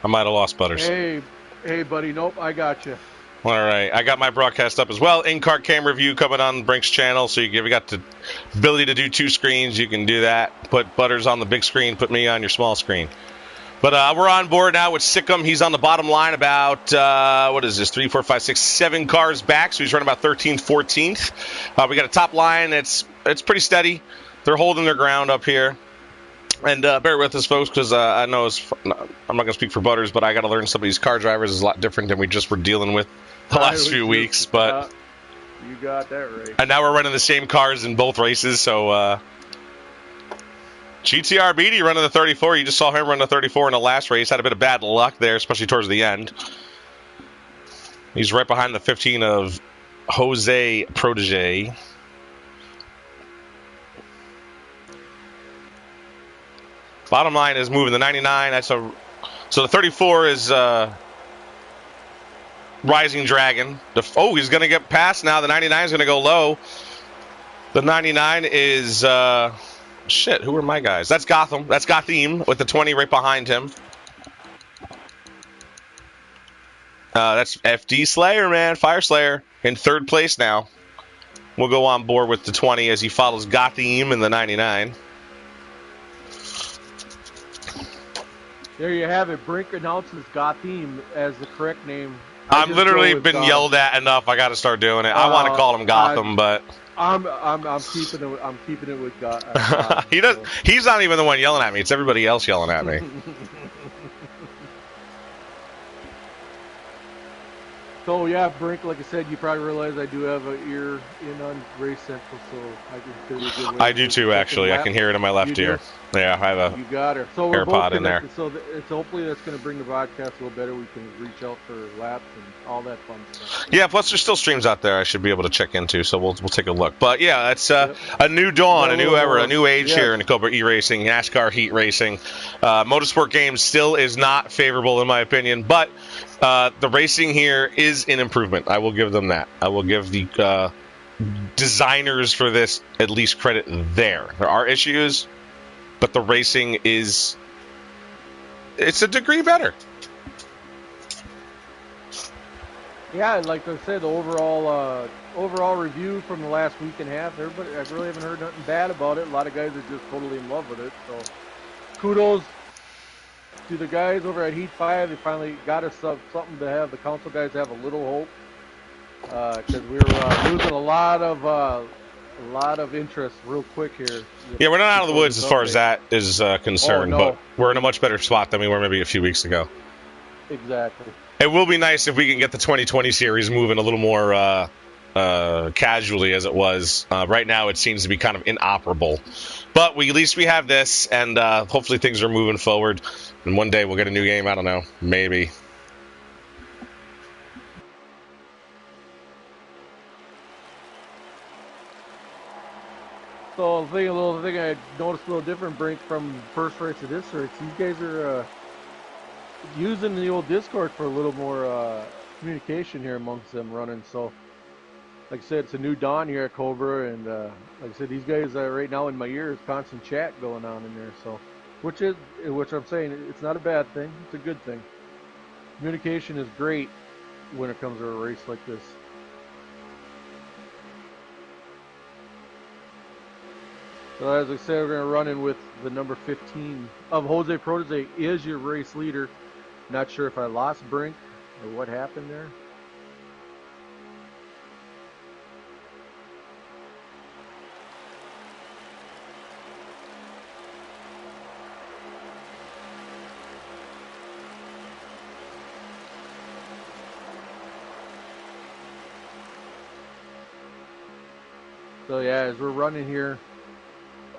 I might have lost Butters. Hey, buddy. Nope, I got you. All right, I got my broadcast up as well. In-car camera view coming on Brink's channel, so you got the ability to do 2 screens. You can do that. Put Butters on the big screen, put me on your small screen. But we're on board now with Sikkim. He's on the bottom line about, what is this, 3, 4, 5, 6, 7 cars back, so he's running about 13th, 14th. We got a top line that's pretty steady. They're holding their ground up here. And bear with us, folks, because I know I'm not going to speak for Butters, but I got to learn some of these car drivers is a lot different than we just were dealing with the last few weeks. But you got that right. And now we're running the same cars in both races, so GTR Beatty running the 34. You just saw him run the 34 in the last race. Had a bit of bad luck there, especially towards the end. He's right behind the 15 of Jose Protege. Bottom line is moving the 99. So the 34 is Rising Dragon. He's going to get past now. The 99 is going to go low. The 99 is shit. Who are my guys? That's Gotham. That's Gotham with the 20 right behind him. That's FD Slayer, man. Fire Slayer in 3rd place now. We'll go on board with the 20 as he follows Gotham in the 99. There you have it. Brink announces Gotham as the correct name. I've literally been yelled at enough. I got to start doing it. I want to call him Gotham, but I'm keeping it with Gotham. He's not even the one yelling at me. It's everybody else yelling at me. So yeah, Brink, like I said, you probably realize I do have an ear in on Race Central, so I can hear you good. I do too, actually. I can hear it in my left ear. Yeah, I have a you got her. So we're AirPod both in there. So it's hopefully that's going to bring the podcast a little better. We can reach out for laps and all that fun stuff. Yeah, plus there's still streams out there I should be able to check into, so we'll take a look. But yeah, it's a new dawn, a new era, a new age here in the Cobra eRacing, NASCAR heat racing. Motorsport games still is not favorable in my opinion, but the racing here is an improvement. I will give them that. I will give the designers for this at least credit there. There are issues, but the racing it's a degree better. Yeah, like I said, the overall review from the last week and a half, everybody, I really haven't heard nothing bad about it. A lot of guys are just totally in love with it. So kudos to the guys over at Heat 5. They finally got us something to have the council guys have a little hope, because we were losing a lot of interest real quick here. Yeah, we're not out of the woods as far as that is concerned, but we're in a much better spot than we were maybe a few weeks ago. Exactly. It will be nice if we can get the 2020 series moving a little more casually as it was. Right now it seems to be kind of inoperable. But at least we have this, and hopefully things are moving forward. And one day we'll get a new game. I don't know. Maybe. So the little thing I noticed a little different, Brink, from first race to this race. These guys are using the old Discord for a little more communication here amongst them running. So, like I said, it's a new dawn here at Cobra, and like I said, these guys right now in my ear is constant chat going on in there. So, which I'm saying, it's not a bad thing. It's a good thing. Communication is great when it comes to a race like this. So as I said, we're going to run in with the number 15 of Jose Protege is your race leader. Not sure if I lost Brink or what happened there. So yeah, as we're running here,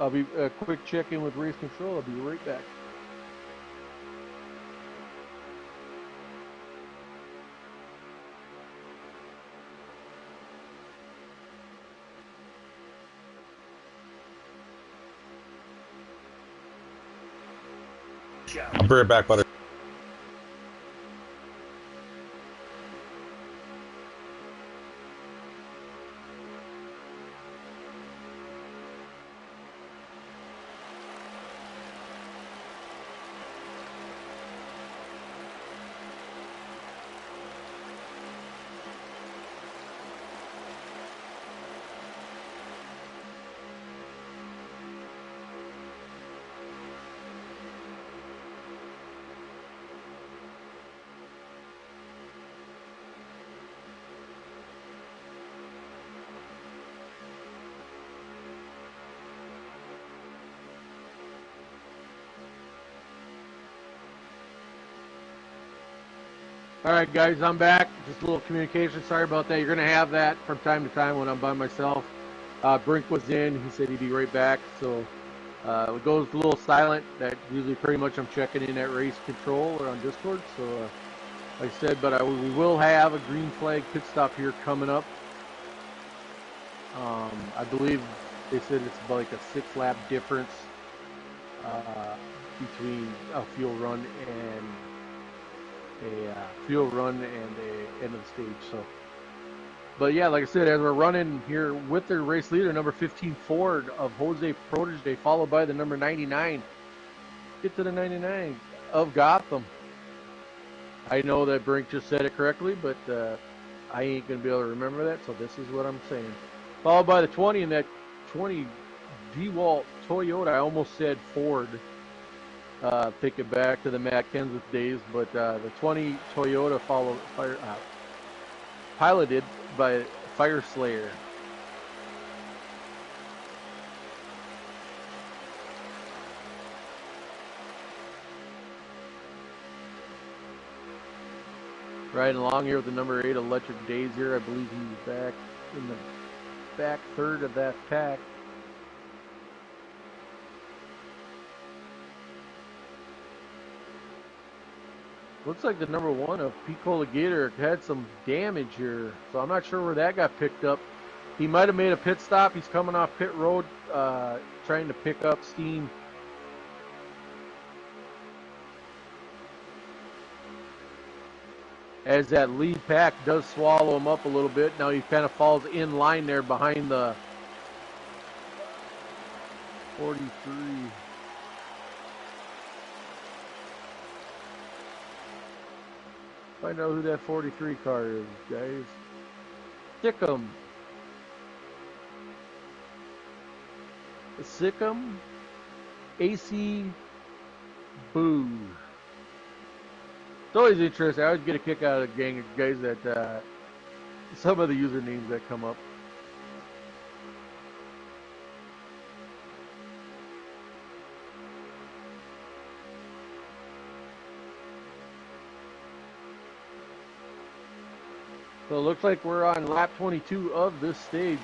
I'll be a quick check-in with race control. I'll be right back. I'll be right back, buddy. All right, guys, I'm back. Just a little communication. Sorry about that. You're going to have that from time to time when I'm by myself. Brink was in. He said he'd be right back. So it goes a little silent. That usually pretty much I'm checking in at race control or on Discord. So like I said, but we will have a green flag pit stop here coming up. I believe they said it's about like a 6-lap difference between a fuel run and a end of the stage. So, but yeah, like I said, as we're running here with their race leader, number 15 Ford of Jose Protege, followed by the number 99. Get to the 99 of Gotham. I know that Brink just said it correctly, but I ain't gonna be able to remember that, so this is what I'm saying. Followed by the 20 and that 20 DeWalt Toyota. I almost said Ford. Take it back to the Matt Kenseth days, but the 20 Toyota piloted by Fire Slayer. Riding along here with the number 8 Electric Days here. I believe he's back in the back third of that pack. Looks like the number 1 of Picola Gator had some damage here, so I'm not sure where that got picked up. He might have made a pit stop. He's coming off pit road, trying to pick up steam. As that lead pack does swallow him up a little bit. Now he kind of falls in line there behind the 43. Find out who that 43 car is, guys. Sikkim. Sikkim AC Boo. It's always interesting. I always get a kick out of the gang of guys that some of the usernames that come up. So it looks like we're on lap 22 of this stage.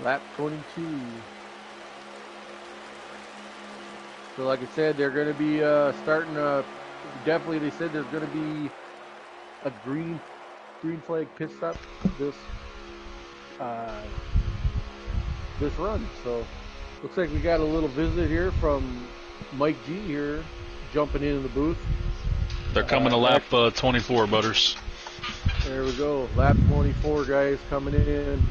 Lap 22. So like I said, they're going to be starting definitely they said there's going to be a green flag pit stop this run. So looks like we got a little visit here from Mike G here jumping into the booth. They're coming to lap 24, Butters. There we go. Lap 24, guys, coming in.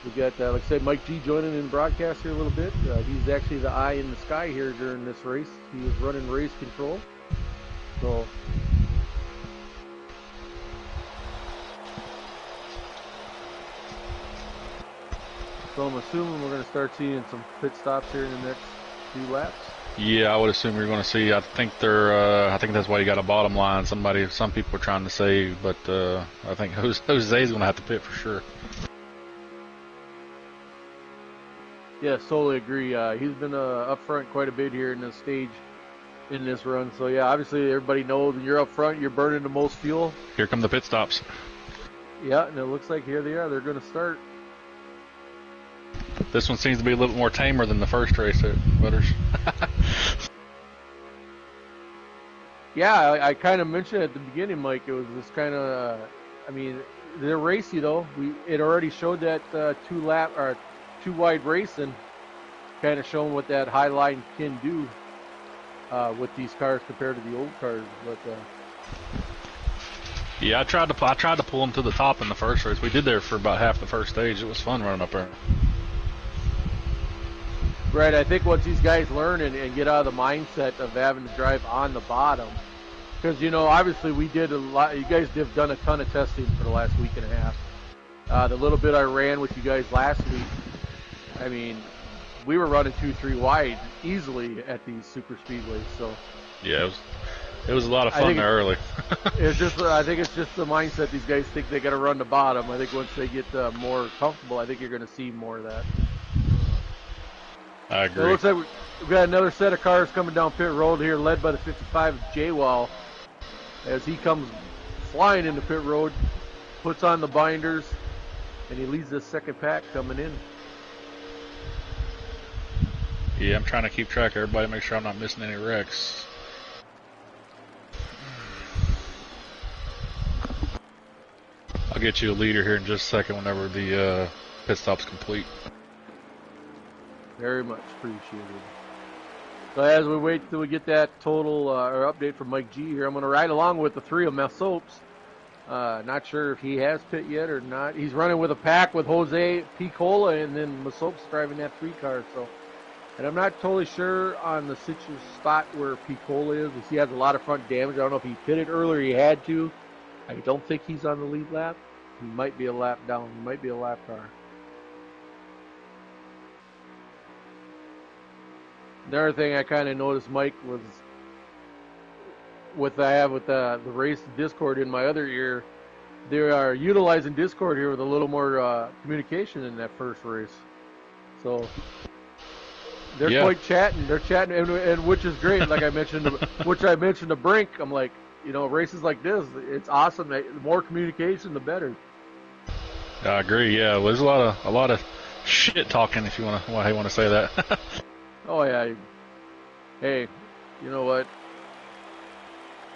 We got, like I said, Mike G joining in the broadcast here a little bit. He's actually the eye in the sky here during this race. He was running race control. So I'm assuming we're going to start seeing some pit stops here in the next few laps. Yeah, I would assume you're going to see. I think I think that's why you got a bottom line. Some people are trying to save, but I think Jose's going to have to pit for sure. Yeah, solely agree. He's been up front quite a bit here in this stage, in this run. So yeah, obviously everybody knows when you're up front, you're burning the most fuel. Here come the pit stops. Yeah, and it looks like here they are. They're going to start. This one seems to be a little more tamer than the first race at Butters. Yeah, I kind of mentioned at the beginning, Mike, it was this kind of, I mean, they're racy though. It already showed that two wide racing, kind of showing what that high line can do with these cars compared to the old cars. But yeah, I tried to pull them to the top in the first race. We did there for about half the first stage. It was fun running up there. Right, I think once these guys learn and get out of the mindset of having to drive on the bottom, because obviously we did a lot. You guys have done a ton of testing for the last week and a half. The little bit I ran with you guys last week, I mean, we were running 2-3 wide easily at these super speedways. So yeah, it was a lot of fun there early. I think it's just the mindset these guys think they got to run the bottom. I think once they get more comfortable, I think you're going to see more of that. I agree. So it We've got another set of cars coming down pit road here, led by the 55 J-Wall, as he comes flying into pit road, puts on the binders, and he leads this second pack coming in. Yeah, I'm trying to keep track of everybody, make sure I'm not missing any wrecks. I'll get you a leader here in just a second whenever the pit stop's complete. Very much appreciated. So as we wait till we get that total or update from Mike G here, I'm going to ride along with the three of Soaps. Not sure if he has pit yet or not. He's running with a pack with Jose Picola, and then Soaps driving that 3 car. So, and I'm not totally sure on the spot where Picola is. He has a lot of front damage. I don't know if he pitted earlier. He had to. I don't think he's on the lead lap. He might be a lap down. He might be a lap car. Another thing I kind of noticed, Mike, was with the race Discord in my other ear, they are utilizing Discord here with a little more communication in that first race. So they're quite chatting. They're chatting, and which is great. Like I mentioned, which I mentioned to Brink. I'm like, races like this, it's awesome. The more communication, the better. I agree. Yeah, well, there's a lot of shit talking, if you want to say that. Oh yeah. Hey, you know what?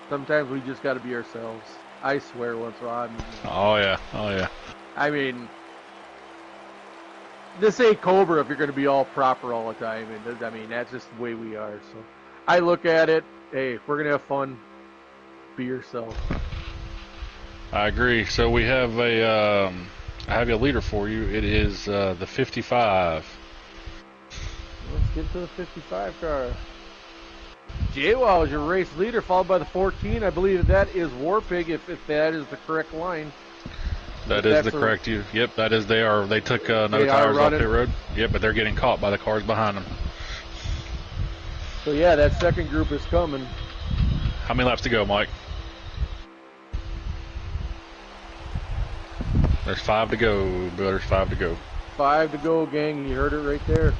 Sometimes we just got to be ourselves. I swear once in a while. Oh yeah. I mean, this ain't Cobra if you're going to be all proper all the time. I mean, that's just the way we are. So I look at it. Hey, if we're going to have fun, be yourself. I agree. So we have I have a leader for you. It is the 55. Let's get to the 55 car. J-Wow is your race leader, followed by the 14. I believe that is Warpig, if that is the correct line. That is the correct. Yep, that is. They took no tires off pit road. Yep, but they're getting caught by the cars behind them. So yeah, that second group is coming. How many laps to go, Mike? There's 5 to go. There's 5 to go. 5 to go, gang. You heard it right there.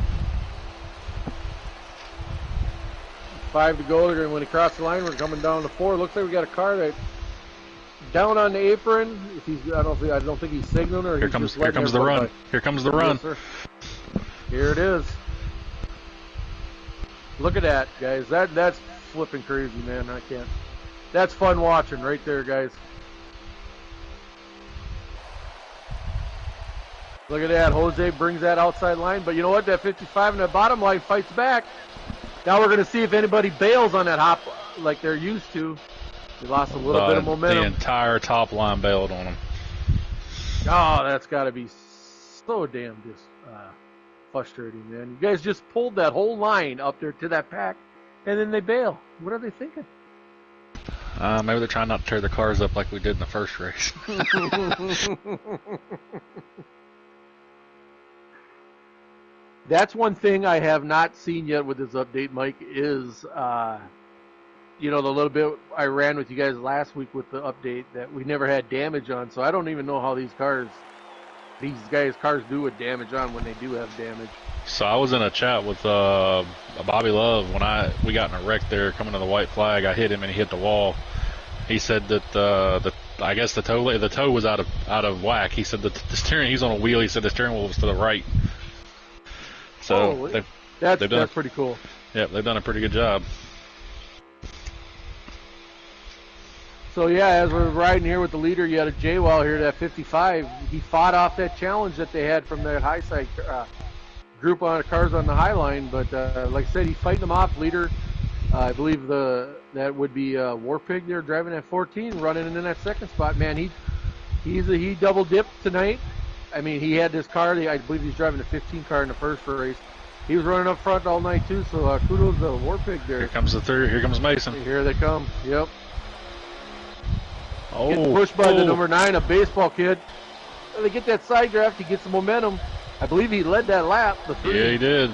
5 to go. When he crossed the line, we're coming down to 4. Looks like we got a car that down on the apron. If he's, I don't think he's signaling or here comes the run. Here comes the run. Yes, here it is. Look at that, guys. That's flipping crazy, man. I can't. That's fun watching right there, guys. Look at that. Jose brings that outside line, but you know what? That 55 in the bottom line fights back. Now we're going to see if anybody bails on that hop like they're used to. They lost a little bit of momentum. The entire top line bailed on them. Oh, that's got to be so damn frustrating, man. You guys just pulled that whole line up there to that pack, and then they bail. What are they thinking? Maybe they're trying not to tear the cars up like we did in the first race. That's one thing I have not seen yet with this update, Mike, is, the little bit I ran with you guys last week with the update that we never had damage on. So I don't even know how these cars do with damage on when they do have damage. So I was in a chat with Bobby Love when we got in a wreck there coming to the white flag. I hit him and he hit the wall. He said that I guess the toe was out of whack. He said that the steering, he's on a wheel. He said the steering wheel was to the right. So that's pretty cool. Yeah, they've done a pretty good job. So yeah, as we're riding here with the leader, you had a J-Wall here, that 55. He fought off that challenge that they had from that high side group on cars on the high line. But like I said, he's fighting them off. Leader, I believe that would be Warpig there driving that 14, running in that second spot. Man, he double dipped tonight. I mean, he had this car. I believe he's driving a 15 car in the first race. He was running up front all night too. So kudos to Warpig there. Here comes the third. Here comes Mason. Here they come. Yep. Oh, getting pushed by the number 9, a baseball kid. They get that side draft. He gets some momentum. I believe he led that lap. The 3. Yeah, he did.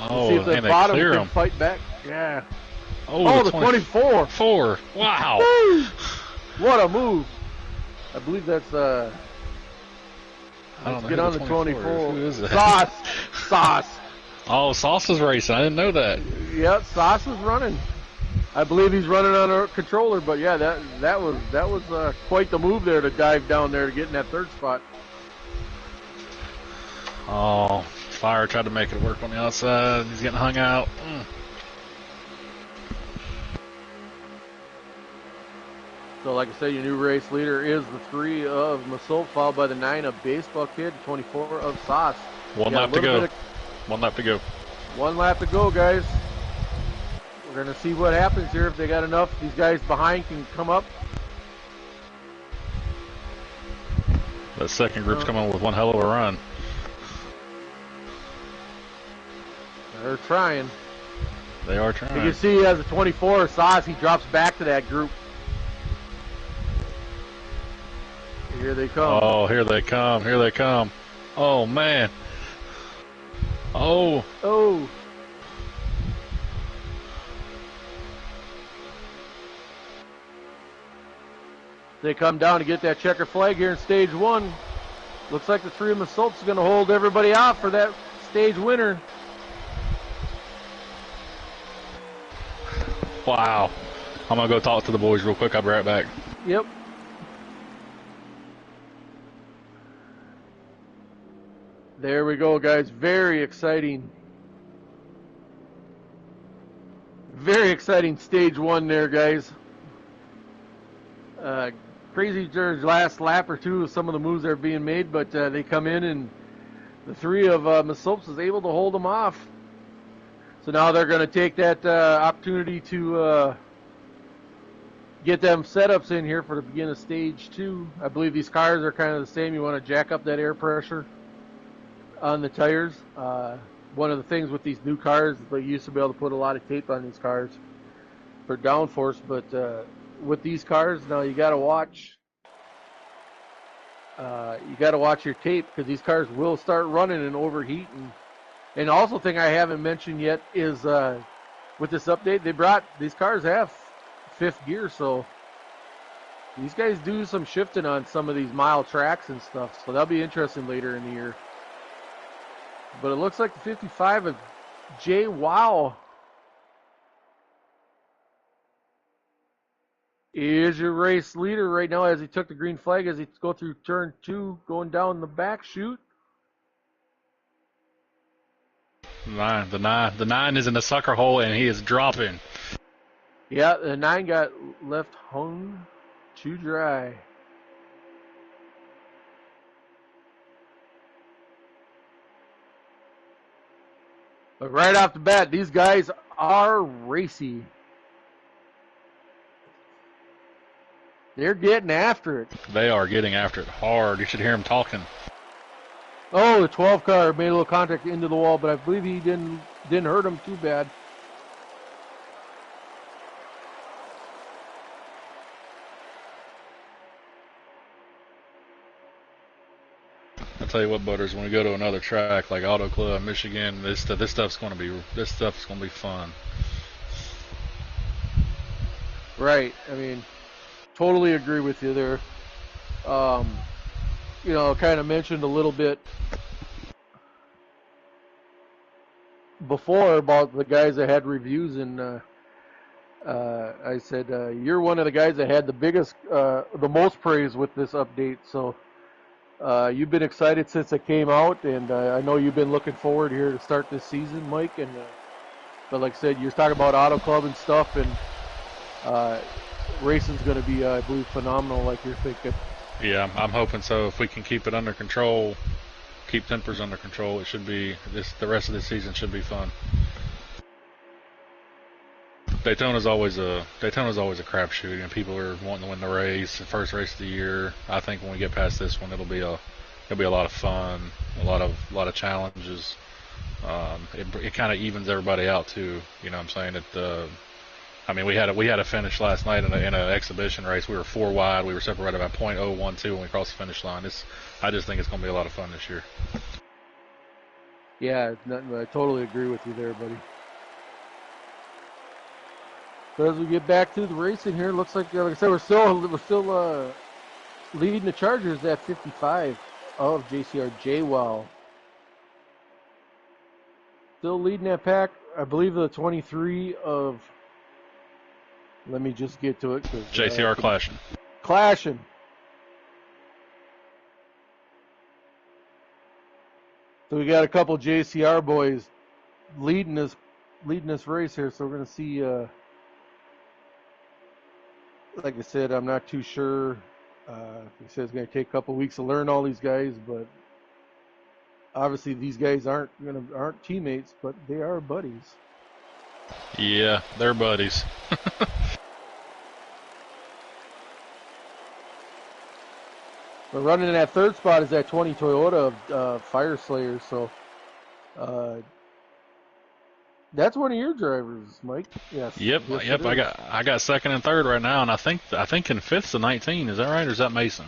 Oh, see if the and bottom they clear can him. fight back. Yeah. Oh, the 24. 4. Wow. Woo! What a move. I believe that's I don't let's know get who on the 24. Who is that? Sauce. Oh, Sauce is racing. I didn't know that. Yeah, Sauce is running. I believe he's running on a controller, but yeah, that was quite the move there to dive down there to get in that third spot. Oh, Fire tried to make it work on the outside. He's getting hung out. So, like I said, your new race leader is the 3 of Masol, followed by the 9 of Baseball Kid, 24 of Sauce. One lap to go. 1 lap to go. 1 lap to go, guys. We're going to see what happens here. If they got enough, these guys behind can come up. The second group's coming with one hell of a run. They're trying. They are trying. You can see as a 24 of Sauce, he drops back to that group. Here they come. Oh, here they come. Here they come. Oh, man. Oh. Oh. They come down to get that checker flag here in stage 1. Looks like the 3 of Masolt's going to hold everybody out for that stage winner. Wow. I'm going to go talk to the boys real quick. I'll be right back. Yep. There we go, guys. Very exciting. Very exciting stage 1 there, guys. Crazy George last lap or two of some of the moves that are being made, but they come in and the 3 of Masops is able to hold them off. So now they're going to take that opportunity to get them setups in here for the beginning of stage 2. I believe these cars are kind of the same. You want to jack up that air pressure on the tires. One of the things with these new cars, they used to be able to put a lot of tape on these cars for downforce, but with these cars now you got to watch. You got to watch your tape because these cars will start running and overheat. And also, thing I haven't mentioned yet is with this update, these cars have 5th gear, so these guys do some shifting on some of these mile tracks and stuff. So that'll be interesting later in the year. But it looks like the 55 of Jay Wow is your race leader right now as he took the green flag as he go through turn 2, going down the back chute. The nine is in the sucker hole and he is dropping. Yeah, the 9 got left hung to dry. But right off the bat, these guys are racy. They're getting after it. They are getting after it hard. You should hear them talking. Oh, the 12 car made a little contact into the wall, but I believe he didn't hurt him too bad. I'll tell you what, Butters. When we go to another track like Auto Club, Michigan, this stuff's going to be fun. Right. I mean, totally agree with you there. You know, kind of mentioned a little bit before about the guys that had reviews, and I said you're one of the guys that had the most praise with this update. So you've been excited since it came out, and I know you've been looking forward here to start this season, Mike. And but like I said, you're talking about Auto Club and stuff, and racing's going to be, I believe, phenomenal, like you're thinking. Yeah, I'm hoping so. If we can keep it under control, keep tempers under control, it should be the rest of this season should be fun. Daytona's always a crapshoot, and people are wanting to win the race, the first race of the year. I think when we get past this one, it'll be a lot of fun, a lot of challenges. It kind of evens everybody out too. You know what I'm saying? I mean, we had a finish last night in an exhibition race. We were 4 wide. We were separated by .012 when we crossed the finish line. I just think it's going to be a lot of fun this year. Yeah, I totally agree with you there, buddy. So as we get back to the racing here, looks like I said, we're still leading the Chargers at 55 of JCR JWoww. Still leading that pack. I believe the 23 of. Let me just get to it. JCR clashing. Clashing. So we got a couple JCR boys leading this race here. So we're gonna see. Like I said, I'm not too sure. He said it's gonna take a couple weeks to learn all these guys, but obviously these guys aren't teammates, but they are buddies. Yeah, they're buddies. But running in that third spot is that 20 Toyota Fire Slayer. So that's one of your drivers, Mike. Yes. Yep. Yes, I got second and third right now, and I think in fifth's the 19. Is that right, or is that Mason?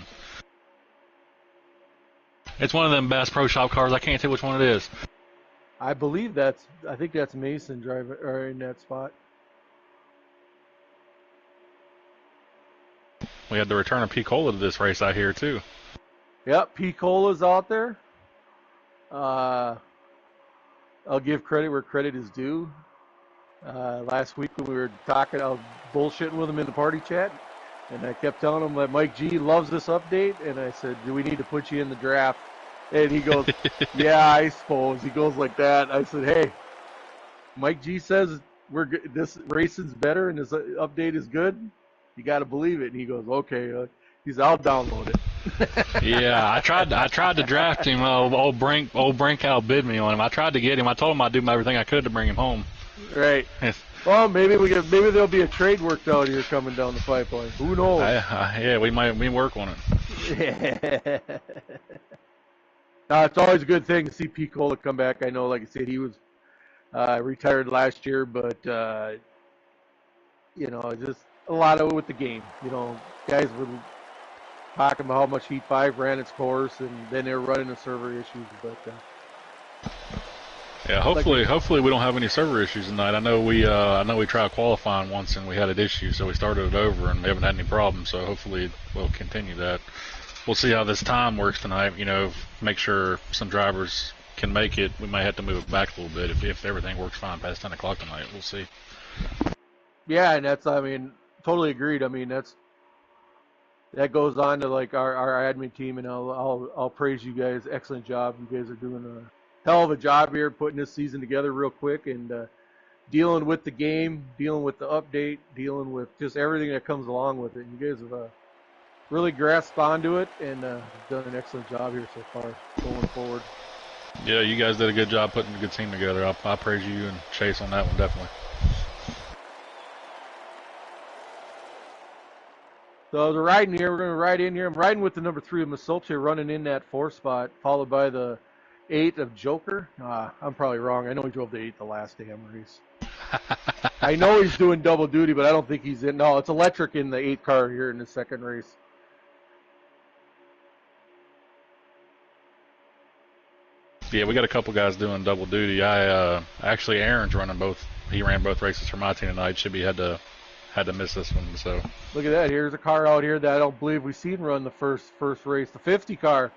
It's one of them Bass Pro Shop cars. I can't tell which one it is. I think that's Mason driving or in that spot. We had the return of P. Cola to this race out here too. Yep, P. Cola's out there. I'll give credit where credit is due. Last week when we were talking, I was bullshitting with him in the party chat, and I kept telling him that Mike G loves this update, and I said, do we need to put you in the draft? And he goes, yeah, I suppose. He goes like that. I said, hey, Mike G says this racing's better and this update is good. You got to believe it. And he goes, okay. I'll download it. Yeah, I tried to draft him. Old Brink outbid me on him. I tried to get him. I told him I'd do everything I could to bring him home. Right. Well, maybe there'll be a trade worked out here coming down the pipeline. Who knows? Yeah, we work on it. It's always a good thing to see P. Cola come back. I know, like I said, he was retired last year, but just a lot of it with the game. Guys were talking about how much Heat 5 ran its course, and then they were running the server issues. But yeah, hopefully we don't have any server issues tonight. I know we tried qualifying once and we had an issue, so we started it over and we haven't had any problems. So hopefully we'll continue that. We'll see how this time works tonight. Make sure some drivers can make it. We might have to move it back a little bit if everything works fine past 10 o'clock tonight. We'll see. Yeah, and totally agreed. That goes on to like our admin team, and I'll praise you guys. Excellent job. You guys are doing a hell of a job here putting this season together real quick and dealing with the game, dealing with the update, dealing with just everything that comes along with it. You guys have really grasped onto it and done an excellent job here so far going forward. Yeah, you guys did a good job putting a good team together. I praise you and Chase on that one, definitely. So we're riding here. We're going to ride in here. I'm riding with the number 3 of Masulche running in that 4 spot, followed by the 8 of Joker. I'm probably wrong. I know he drove the 8 the last damn race. I know he's doing double duty, but I don't think he's in. No, it's electric in the 8 car here in the second race. Yeah, we got a couple guys doing double duty. Actually Aaron's running both. He ran both races for my team tonight. Should be had to miss this one. So look at that. Here's a car out here that I don't believe we've seen run the first race. The 50 car,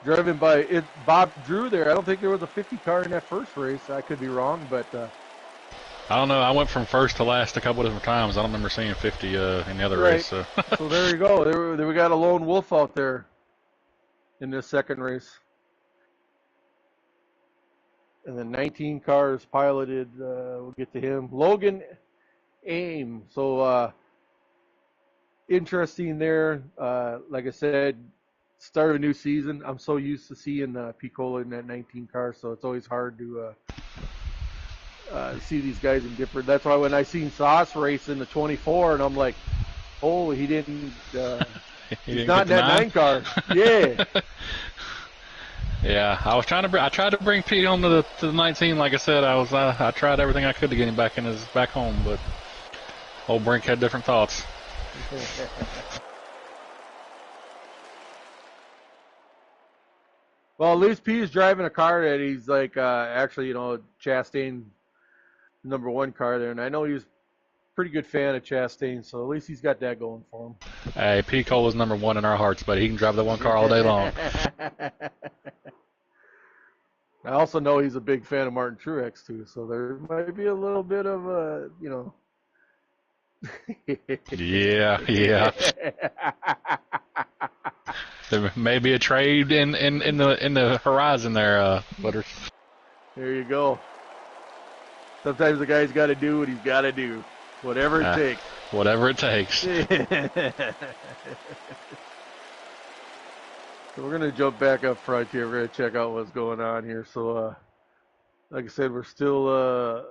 driven by Bob Drew there. I don't think there was a 50 car in that first race. I could be wrong, but I don't know. I went from first to last a couple different times. I don't remember seeing 50 in the other race. So. So there you go. There we got a lone wolf out there in this second race. And then 19 cars piloted. We'll get to him. Logan Aim. So interesting there. Like I said, start of a new season. I'm so used to seeing Picola in that 19 car, so it's always hard to see these guys in different. That's why when I seen Sauce race in the 24, and I'm like, oh, he didn't. He's not in that 9 car. Yeah. Yeah, I tried to bring Pete home to the 19. Like I said, I tried everything I could to get him back home, but old Brink had different thoughts. Well, at least P is driving a car that he's like actually, Chastain number 1 car there, and I know he's a pretty good fan of Chastain, so at least he's got that going for him. Hey, P. Cole is number 1 in our hearts, but he can drive that 1 car all day long. I also know he's a big fan of Martin Truex too, so there might be a little bit of a, you know. Yeah. There may be a trade in the horizon there, Butters. There you go. Sometimes the guy's got to do what he's got to do, whatever it takes. Whatever it takes. So we're gonna jump back up front here. We're gonna check out what's going on here. So, like I said, we're still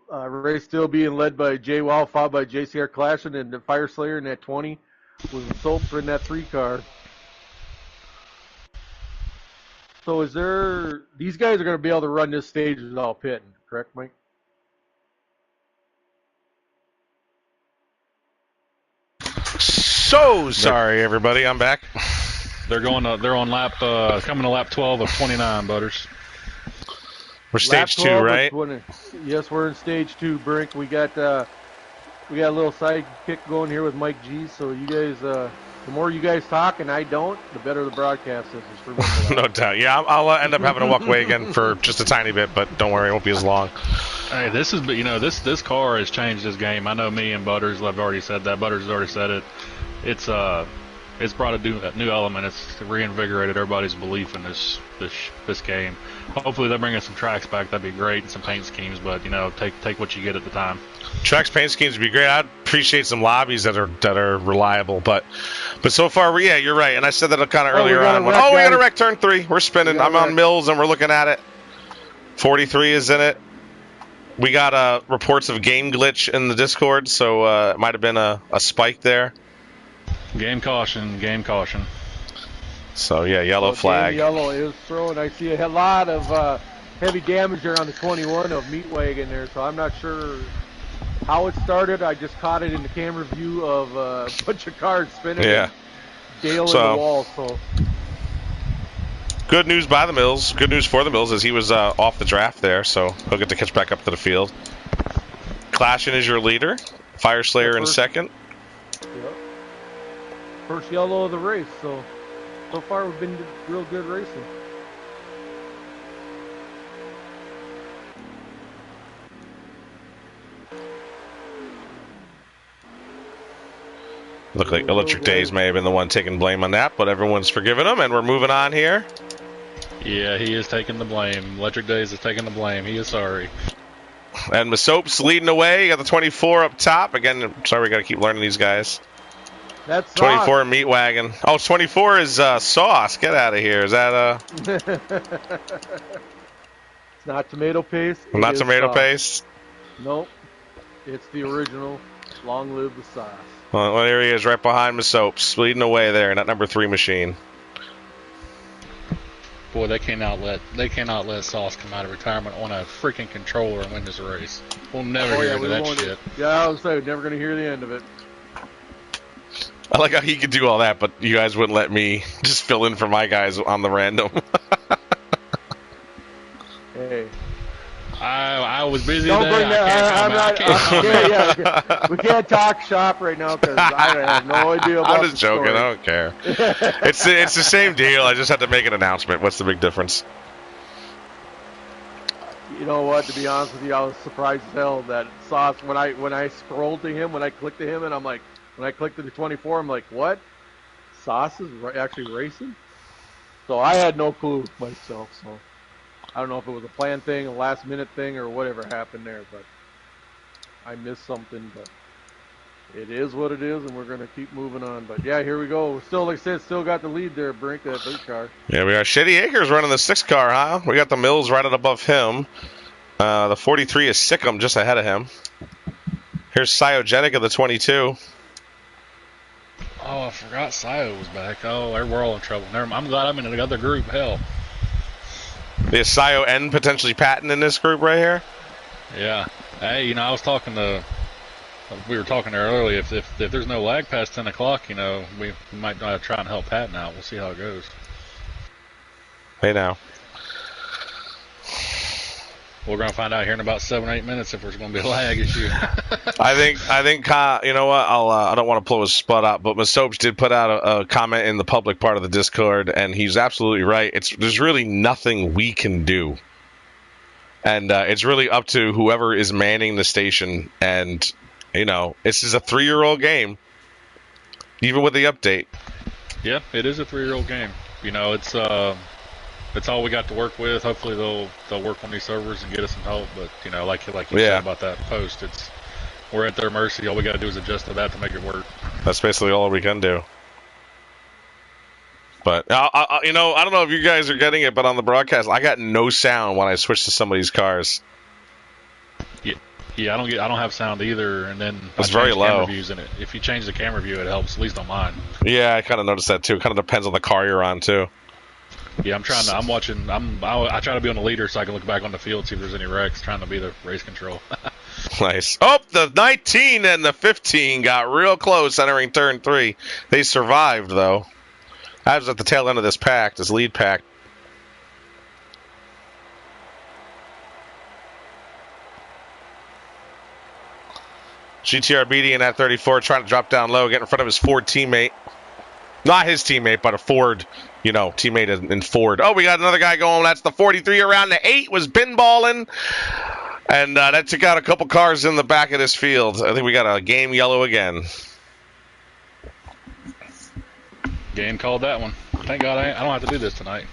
race still being led by Jay Wow, followed by JCR Clashing and the Fire Slayer in that 20 with Soap in that 3 car. So these guys are going to be able to run this stage without pitting, correct, Mike? So sorry, everybody. I'm back. They're on coming to lap 12 of 29, Butters. We're stage 2, right? Yes, we're in stage 2, Brink. We got a little side kick going here with Mike G. So you guys, the more you guys talk and I don't, the better the broadcast is. Just remember that. No doubt. Yeah, I'll end up having to walk away again for just a tiny bit, but don't worry, it won't be as long. Hey, this car has changed this game. I know me and Butters have already said that. Butters has already said it. It's brought a new element. It's reinvigorated everybody's belief in this game. Hopefully they'll bring us some tracks back. That'd be great, and some paint schemes. But take what you get at the time. Tracks, paint schemes would be great. I'd appreciate some lobbies that are reliable. But so far, yeah, you're right. And I said that kind of earlier on. We got a wreck turn 3. We're spinning. I'm on Mills, and we're looking at it. 43 is in it. We got reports of game glitch in the Discord, so it might have been a spike there. Game caution. So, yeah, yellow flag. Yellow is thrown. I see a lot of heavy damage there on the 21 of Meat Wagon there, so I'm not sure how it started. I just caught it in the camera view of a bunch of cars spinning. Yeah. Dale in the wall, so. Good news by the Mills. Good news for the Mills is he was off the draft there, so he'll get to catch back up to the field. Clashing is your leader. Fire Slayer in second. Yep. First yellow of the race, so far we've been real good racing. Looked like Electric Days may have been the one taking blame on that, but everyone's forgiven him, and we're moving on here. Yeah, he is taking the blame. Electric Days is taking the blame. He is sorry. And Masoap's leading the way. You got the 24 up top. Again, sorry, we got to keep learning these guys. That's 24 Meat Wagon. Oh, 24 is Sauce. Get out of here. Is that It's not tomato paste. Not tomato paste? Nope. It's the original. Long live the sauce. Well, there he is, right behind Masoap's, leading away there in that number 3 machine. Boy, they cannot let Sauce come out of retirement on a freaking controller and win this race. We'll never hear that shit. Yeah, I was saying, never going to hear the end of it. I like how he could do all that, but you guys wouldn't let me just fill in for my guys on the random. Hey. I was busy Don't today. bring that. We can't talk shop right now because I have no idea about I'm just joking. Story. I don't care. It's the same deal. I just had to make an announcement. What's the big difference? You know what? To be honest with you, I was surprised as hell that Sauce when I scrolled to him, when I clicked to him, and I'm like, when I clicked to the 24, I'm like, what? Sauce is actually racing? So I had no clue myself. So I don't know if it was a planned thing, a last minute thing, or whatever happened there, but I missed something. But it is what it is, and we're going to keep moving on. But yeah, here we go. We're still, like I said, still got the lead there, Brink, that 8 car. Yeah, we got Shady Acres running the 6 car, huh? We got the Mills right above him. The 43 is Sikkim just ahead of him. Here's Cyogenic of the 22. Oh, I forgot Sio was back. Oh, we're all in trouble. Never mind. I'm glad I'm in another group. Hell. Is Sio and potentially Patton in this group right here? Yeah. Hey, I was talking to... We were talking there earlier. If there's no lag past 10 o'clock, we might try and help Patton out. We'll see how it goes. Hey, now. We're going to find out here in about 7 or 8 minutes if there's going to be a lag issue. I think, you know what? I don't want to blow his spot out, but Masopes did put out a comment in the public part of the Discord, and he's absolutely right. There's really nothing we can do. And it's really up to whoever is manning the station. And, you know, this is a 3-year-old game, even with the update. Yeah, it is a 3-year-old game. You know, it's all we got to work with. Hopefully they'll work on these servers and get us some help. But, you know, like you said about that post, we're at their mercy. All we got to do is adjust to that to make it work. That's basically all we can do. But you know, I don't know if you guys are getting it, but on the broadcast, I got no sound when I switched to some of these cars. Yeah, I don't have sound either, and then it's very low. Views in it. If you change the camera view, it helps. At least on mine. Yeah, I kind of noticed that too. It kind of depends on the car you're on too. Yeah, I try to be on the leader so I can look back on the field, see if there's any wrecks. Trying to be the race control. Nice. Oh, the 19 and the 15 got real close entering turn 3. They survived though. I was at the tail end of this pack, this lead pack. GTR beating at 34, trying to drop down low, get in front of his Ford teammate. Not his teammate, but a Ford, you know, teammate in Ford. Oh, we got another guy going. That's the 43 around the 8 was pinballing. And that took out a couple cars in the back of this field. I think we got a game yellow again. Game called that one. Thank God I don't have to do this tonight.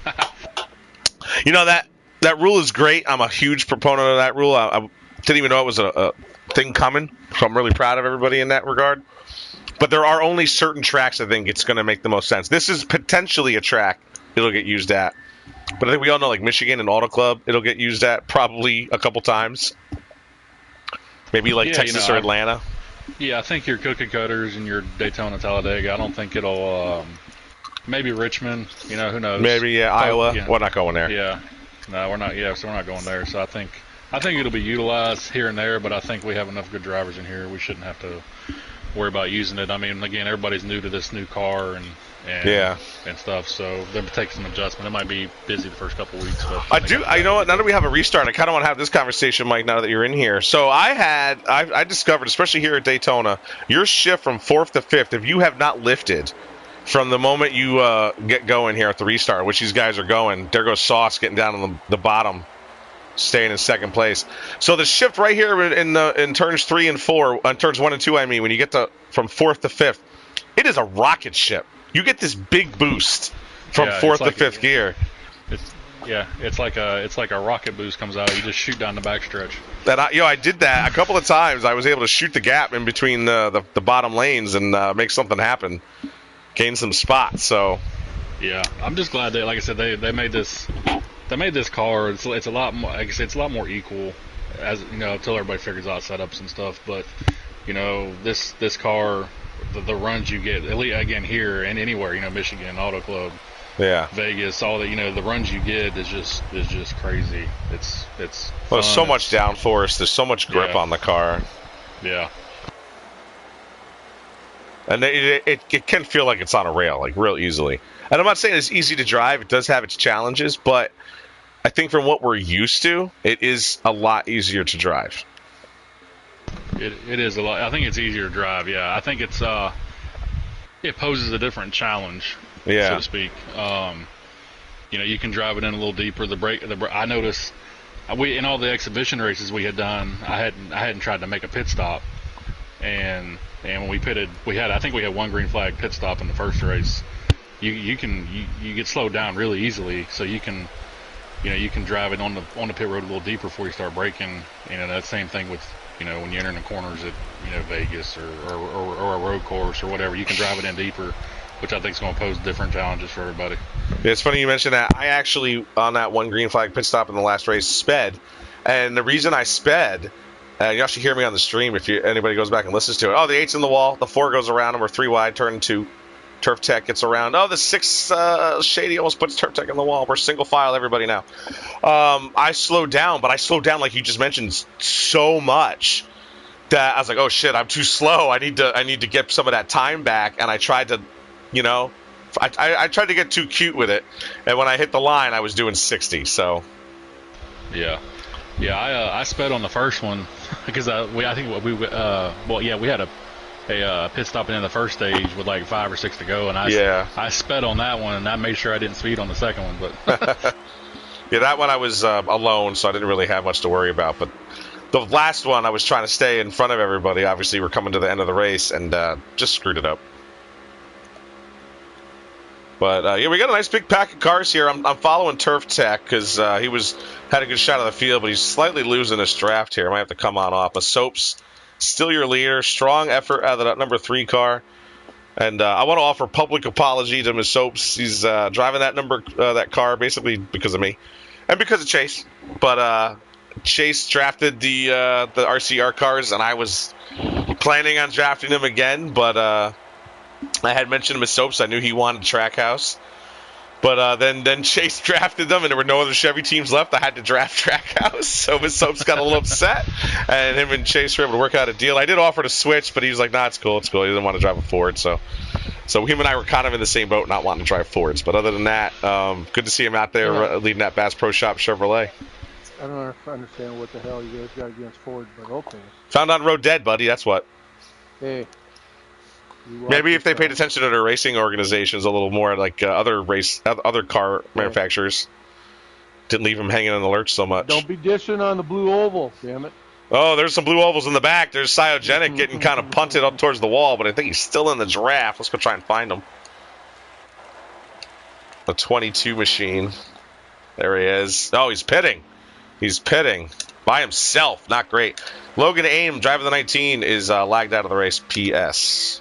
You know, that rule is great. I'm a huge proponent of that rule. I didn't even know it was a thing coming, so I'm really proud of everybody in that regard. But there are only certain tracks I think it's going to make the most sense. This is potentially a track it'll get used at. But I think we all know, like Michigan and Auto Club, it'll get used at probably a couple times. Maybe like Texas or Atlanta. Yeah, I think your cookie cutters and your Daytona, Talladega, I don't think it'll... maybe Richmond, you know, who knows? Maybe, Iowa. Yeah. We're not going there. Yeah. No, we're not. Yeah, so we're not going there. So I think it'll be utilized here and there, but I think we have enough good drivers in here. We shouldn't have to worry about using it. I mean, again, everybody's new to this new car and stuff, so they'll take some adjustment. It might be busy the first couple of weeks. But you know what? Now that we have a restart, I kind of want to have this conversation, Mike, now that you're in here. So I discovered, especially here at Daytona, your shift from 4th to 5th, if you have not lifted from the moment you get going here at the restart, which these guys are going, there goes Sauce getting down on the bottom, staying in second place. So the shift right here in turns 3 and 4, on turns 1 and 2, I mean, when you get from 4th to 5th, it is a rocket ship. You get this big boost from 4th to 5th gear. It's like a rocket boost comes out. You just shoot down the backstretch. I did that a couple of times. I was able to shoot the gap in between the bottom lanes and make something happen. Gain some spots, so yeah, I'm just glad like I said, they made this car. It's a lot more. Like I said, it's a lot more equal, as you know, until everybody figures out setups and stuff. But you know, this car, the runs you get, at least again here and anywhere, you know, Michigan, Auto Club, Vegas, all that, you know, the runs you get is just crazy. It's well, there's so much downforce. There's so much grip on the car. Yeah. And it can feel like it's on a rail, like real easily. And I'm not saying it's easy to drive. It does have its challenges, but I think from what we're used to, it is a lot easier to drive. It is a lot. I think it's easier to drive. Yeah, I think it poses a different challenge, so to speak. You know, you can drive it in a little deeper. The brake. I noticed in all the exhibition races we had done, I hadn't tried to make a pit stop, and when we pitted, I think we had one green flag pit stop in the first race. You get slowed down really easily, so you can drive it on the pit road a little deeper before you start braking. You know, that same thing with, you know, when you enter in the corners at, you know, Vegas or a road course or whatever, you can drive it in deeper, which I think is going to pose different challenges for everybody. Yeah, it's funny you mentioned that. I actually, on that one green flag pit stop in the last race, sped, and the reason I sped. You actually hear me on the stream if anybody goes back and listens to it. Oh, the 8's in the wall. The 4 goes around, and we're 3 wide, turn 2. Turf Tech gets around. Oh, the 6 Shady almost puts Turf Tech in the wall. We're single file, everybody now. I slowed down, but I slowed down, like you just mentioned, so much that I was like, oh, shit, I'm too slow. I need to get some of that time back, and I tried to, you know, I tried to get too cute with it, and when I hit the line, I was doing 60, so. Yeah. Yeah, I sped on the first one because we had a pit stop in the first stage with like 5 or 6 to go, and I sped on that one, and I made sure I didn't speed on the second one. But yeah, that one I was alone, so I didn't really have much to worry about. But the last one, I was trying to stay in front of everybody. Obviously, we're coming to the end of the race, and just screwed it up. But yeah, we got a nice big pack of cars here. I'm following Turf Tech because he had a good shot of the field, but he's slightly losing this draft here. I might have to come on off. But Soaps, still your leader. Strong effort out of that number 3 car. And I want to offer public apology to Ms. Soaps. He's driving that car basically because of me and because of Chase. But Chase drafted the RCR cars, and I was planning on drafting them again, but I had mentioned Miss Soaps. I knew he wanted Trackhouse. But then Chase drafted them, and there were no other Chevy teams left. I had to draft Trackhouse. So Miss Soaps got a little upset, and him and Chase were able to work out a deal. I did offer to switch, but he was like, nah, it's cool. He didn't want to drive a Ford. So him and I were kind of in the same boat, not wanting to drive Fords. But other than that, good to see him out there leading that Bass Pro Shop Chevrolet. I don't understand what the hell you guys got against Ford, but okay. Found on road dead, buddy. That's what. Hey. Maybe if they paid attention to their racing organizations a little more, like other car manufacturers, didn't leave them hanging in the lurch so much. Don't be dishing on the blue oval, damn it. Oh, there's some blue ovals in the back. There's Cyogenic getting kind of punted up towards the wall, but I think he's still in the draft. Let's go try and find him. The 22 machine. There he is. Oh, he's pitting. He's pitting by himself. Not great. Logan Aim, driving the 19, is lagged out of the race. PS.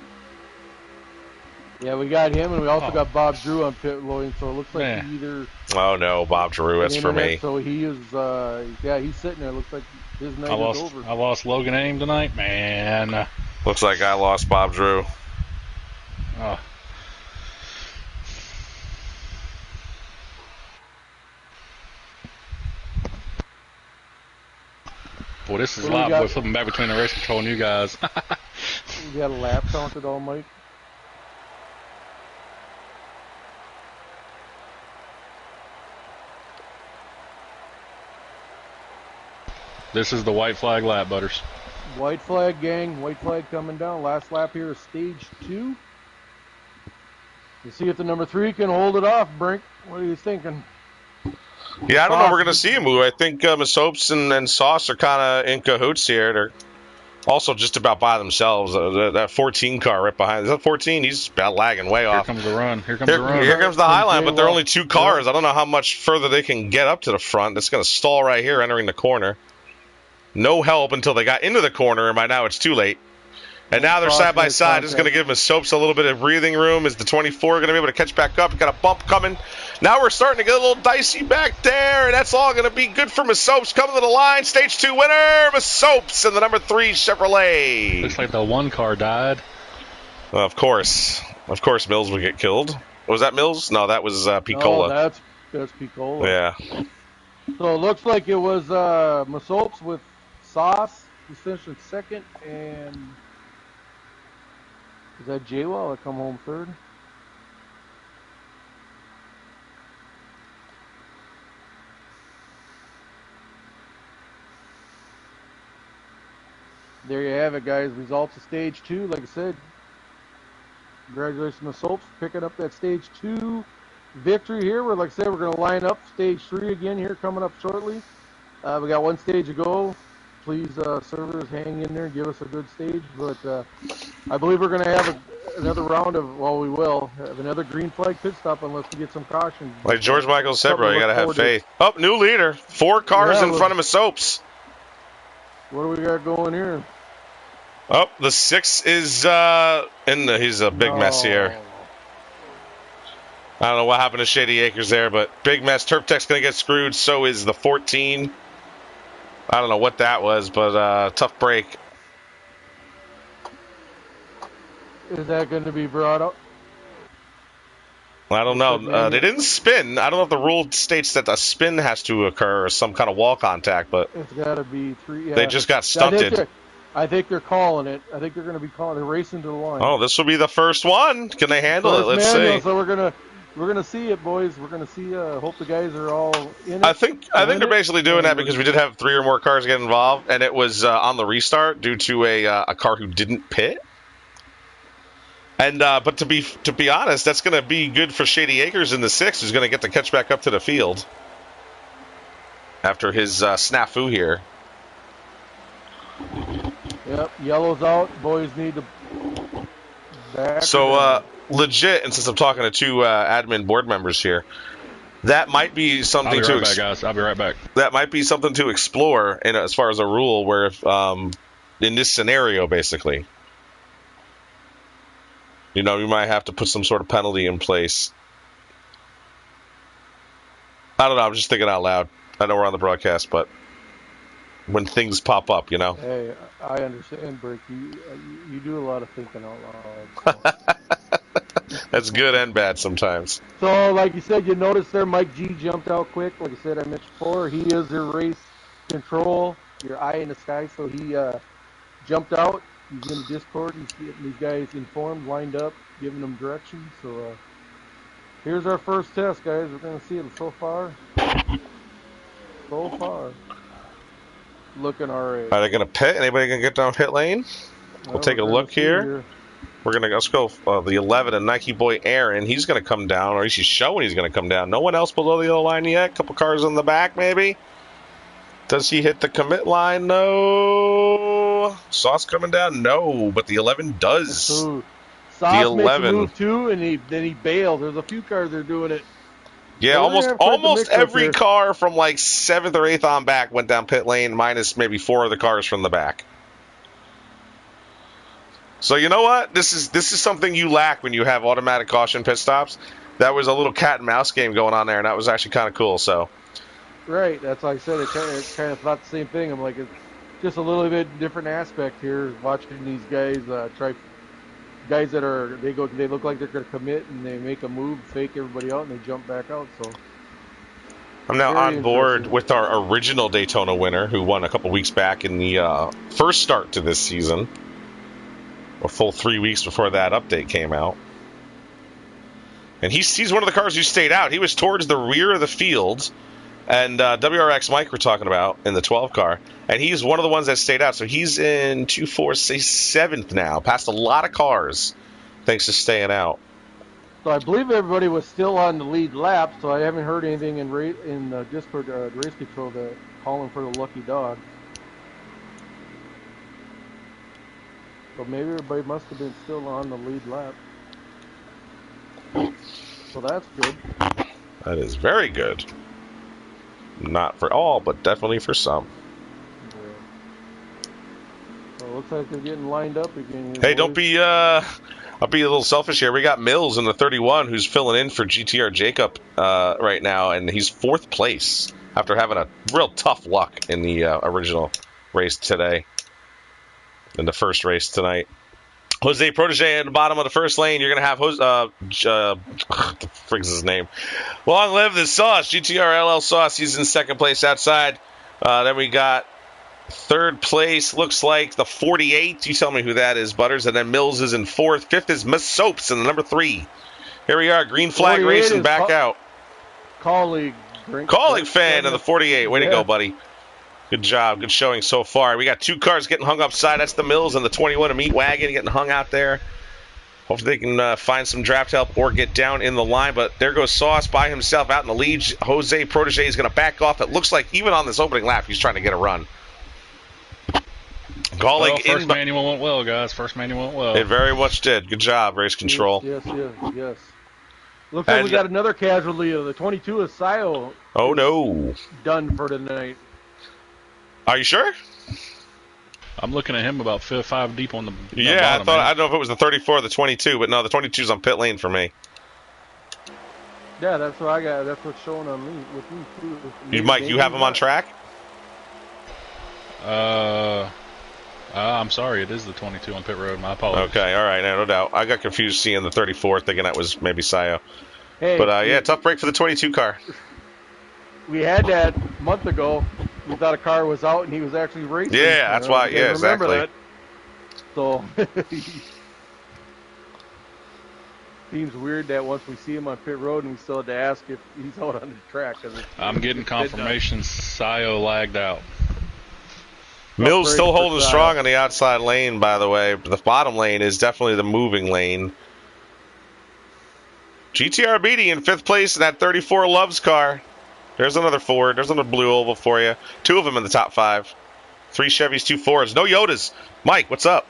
Yeah, we got him, and we also got Bob Drew on pit loading, so it looks like he either... Oh, no, Bob Drew, that's for me. So he is, he's sitting there. It looks like his night is over. I lost Logan Aim tonight, man. Looks like I lost Bob Drew. Oh. Boy, this is a lot. We're flipping back between the race control and you guys. We got a lap counted all, Mike. This is the white flag lap, Butters. White flag, gang. White flag coming down. Last lap here is stage 2. Let's see if the number 3 can hold it off, Brink. What are you thinking? Yeah, I don't know if we're going to see him move. I think Miss Hopes and Sauce are kind of in cahoots here. They're also just about by themselves. That 14 car right behind. Is that 14? He's about lagging way off. Here comes the run. Here comes the high line, but there are only 2 cars. I don't know how much further they can get up to the front. It's going to stall right here entering the corner. No help until they got into the corner, and by now it's too late. And now they're side by side. This is going to give Miss Soaps a little bit of breathing room. Is the 24 going to be able to catch back up? Got a bump coming. Now we're starting to get a little dicey back there, and that's all going to be good for Miss Soaps. Coming to the line, stage 2 winner, Miss Soaps, and the number 3 Chevrolet. Looks like the 1 car died. Of course, Mills would get killed. Was that Mills? No, that was Piccola. No, that's Piccola. Yeah. So it looks like it was Miss Soaps with Sauce. He's finished in second, and is that J-Well that come home third? There you have it, guys. Results of stage 2. Like I said, congratulations, Miss Soaps, picking up that stage 2 victory here. Like I said, we're going to line up stage 3 again here coming up shortly. We got 1 stage to go. Please, servers, hang in there and give us a good stage. But I believe we're going to have another round of, we will have another green flag pit stop unless we get some caution. Like George Michael said, bro, you got to have faith. Oh, new leader. 4 cars in front of Miss Soaps. What do we got going here? Oh, the 6 is he's a big mess here. I don't know what happened to Shady Acres there, but big mess. Turf Tech's going to get screwed. So is the 14. I don't know what that was, but tough break. Is that going to be brought up? I don't know. They didn't spin. I don't know if the rule states that a spin has to occur or some kind of wall contact, but it's got to be 3. Yeah. They just got stunted. I think they're calling it. I think they're going to be calling. They're racing to the line. Oh, this will be the first one. Can they handle it? Let's see. So we're we're gonna see it, boys. We're gonna see. Hope the guys are all in it. I think they're basically doing that because we did have 3 or more cars get involved, and it was on the restart due to a car who didn't pit. And but to be honest, that's going to be good for Shady Acres in the 6th, who's going to get to catch back up to the field after his snafu here. Yep, yellow's out. Boys need to back. So legit, and since I'm talking to 2 admin board members here, that might be something I'll be right back, guys. I'll be right back. That might be something to explore as far as a rule, where if, in this scenario, basically, you might have to put some sort of penalty in place. I don't know. I'm just thinking out loud. I know we're on the broadcast, but when things pop up, Hey, I understand, Brick. You do a lot of thinking out loud. So. That's good and bad sometimes. So, like you said, you noticed there Mike G jumped out quick. Like I said, I mentioned before, he is your race control, your eye in the sky. So he jumped out. He's in the Discord. He's getting these guys informed, lined up, giving them directions. So here's our first test, guys. We're going to see it so far. So far. Looking all right. Are they going to pit? Anybody going to get down pit lane? We'll take a look here. Let's go the 11 and Nike boy Aaron. He's going to come down, or at least he's showing he's going to come down. No one else below the yellow line yet. Couple cars in the back, maybe. Does he hit the commit line? No. Sauce coming down? No. But the 11 does. Sauce the 11 makes a move too, and then he bailed. There's a few cars that are doing it. Yeah, almost every car from like 7th or 8th on back went down pit lane, minus maybe 4 of the cars from the back. So you know what? This is something you lack when you have automatic caution pit stops. That was a little cat and mouse game going on there, and that was actually kind of cool. So. Right, that's like I said. It kind of thought the same thing. I'm like, it's just a little bit different aspect here. Watching these guys guys that they look like they're going to commit and they make a move, fake everybody out, and they jump back out. So I'm now on board with our original Daytona winner, who won a couple weeks back in the first start to this season, a full 3 weeks before that update came out. And he's one of the cars who stayed out. He was towards the rear of the field. And WRX Mike we're talking about in the 12 car. And he's one of the ones that stayed out. So he's in 7th now. Passed a lot of cars thanks to staying out. So I believe everybody was still on the lead lap. So I haven't heard anything in Discord race control calling for the lucky dog. So maybe everybody must have been still on the lead lap. So that's good. That is very good. Not for all, but definitely for some. Yeah. Well, looks like they're getting lined up again. Hey, don't be I'll be a little selfish here. We got Mills in the 31 who's filling in for GTR Jacob right now, and he's 4th place after having a real tough luck in the original race today, in the first race tonight. Jose Protege at the bottom of the first lane. You're going to have what the frick's his name? Long live the Sauce. GTR LL Sauce. He's in 2nd place outside. Then we got 3rd place. Looks like the 48. You tell me who that is, Butters. And then Mills is in 4th. 5th is Miss Soaps in the number 3. Here we are. Green flag racing back out. Colleague fan of the 48. Way to go, buddy. Good job. Good showing so far. We got 2 cars getting hung upside. That's the Mills and the 21, a meat wagon getting hung out there. Hopefully they can find some draft help or get down in the line. But there goes Sauce by himself out in the lead. Jose Protege is going to back off. It looks like even on this opening lap, he's trying to get a run. First manual went well, guys. First manual went well. It very much did. Good job, race control. Yes. Looks like we got another casualty. The 22 is Sayo. Oh, no. Done for tonight. Are you sure? I'm looking at him about 5 deep on the yeah, bottom, I don't know if it was the 34 or the 22, but no, the 22's on pit lane for me. Yeah, that's what I got. That's what's showing on me with me too. Mike, you have him on track? I'm sorry, it is the 22 on pit road. My apologies. Okay, all right, no doubt. I got confused seeing the 34, thinking that was maybe Sayo. Hey, but yeah, tough break for the 22 car. We had that a month ago. We thought a car was out and he was actually racing. Yeah, that's why. Yeah, exactly. That. So Seems weird that once we see him on pit road and we still had to ask if he's out on the track. I'm getting confirmation Sayo lagged out. Mills still holding strong on the outside lane, by the way. The bottom lane is definitely the moving lane. GTR Beatty in 5th place in that 34 Loves car. There's another Ford. There's another blue oval for you. 2 of them in the top 5. 3 Chevys, 2 Fords. No Yodas. Mike, what's up?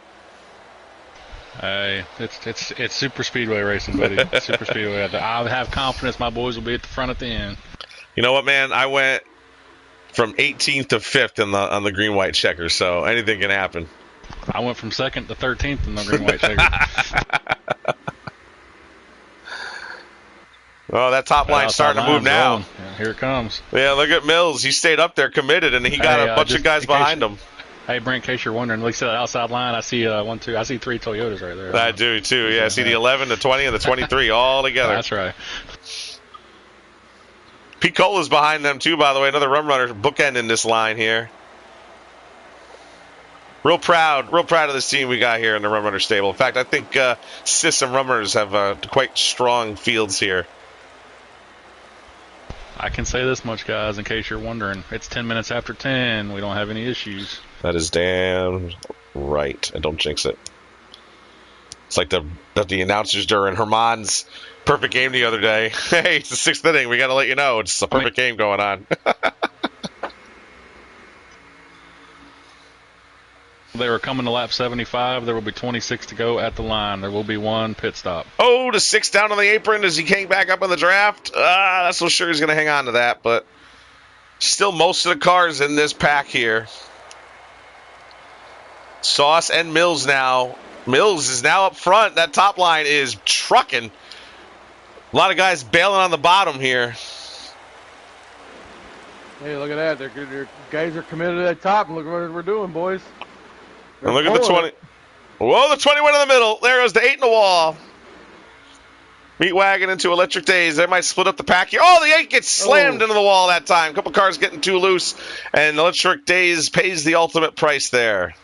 Hey, it's super speedway racing, buddy. Super speedway. I have confidence my boys will be at the front at the end. You know what, man? I went from 18th to 5th on the green white checker, so anything can happen. I went from 2nd to 13th in the green white checker. Oh, that top line's starting to move now. Yeah, here it comes. Yeah, look at Mills. He stayed up there committed, and he got a bunch of guys behind him. Hey, Brent, in case you're wondering, look at that outside line. I see I see 3 Toyotas right there. I do, too. Yeah, I see the 11, the 20, and the 23 all together. That's right. Pete Cola's behind them, too, by the way. Another run runner bookending this line here. Real proud of this team we got here in the run runner stable. In fact, I think System run runners have quite strong fields here. I can say this much, guys, in case you're wondering. It's 10 minutes after 10. We don't have any issues. That is damn right. And don't jinx it. It's like the announcers during Herman's perfect game the other day. Hey, it's the 6th inning. We got to let you know. It's a perfect game going on. They were coming to lap 75. There will be 26 to go at the line. There will be 1 pit stop. Oh, the 6 down on the apron as he came back up in the draft. Not so sure he's going to hang on to that, but still most of the cars in this pack here. Sauce and Mills now. Mills is now up front. That top line is trucking. A lot of guys bailing on the bottom here. Hey, look at that. Their guys are committed to that top, and look what we're doing, boys. And look at the 20. Whoa, the 20 went in the middle. There goes the 8 in the wall. Meat wagon into Electric Days. They might split up the pack here. Oh, the 8 gets slammed into the wall that time. A couple cars getting too loose. And Electric Days pays the ultimate price there.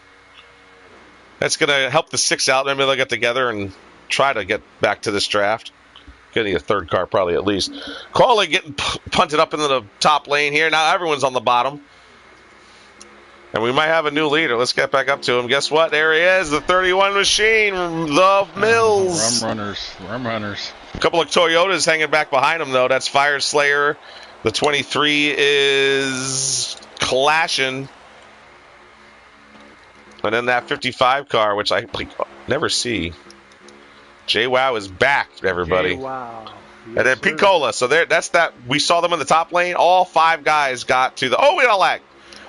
That's going to help the 6 out. Maybe they'll get together and try to get back to this draft. Getting a 3rd car probably at least. Cawley getting punted up into the top lane here. Now everyone's on the bottom. And we might have a new leader. Let's get back up to him. Guess what? There he is, the 31 machine, the Mills. Rum runners. A couple of Toyotas hanging back behind him, though. That's Fire Slayer. The 23 is clashing. And then that 55 car, which I never see. JWoww is back, everybody. JWoww. Yes, and then Picola. So that's that. We saw them in the top lane. All 5 guys got to the. Oh, we got a lag.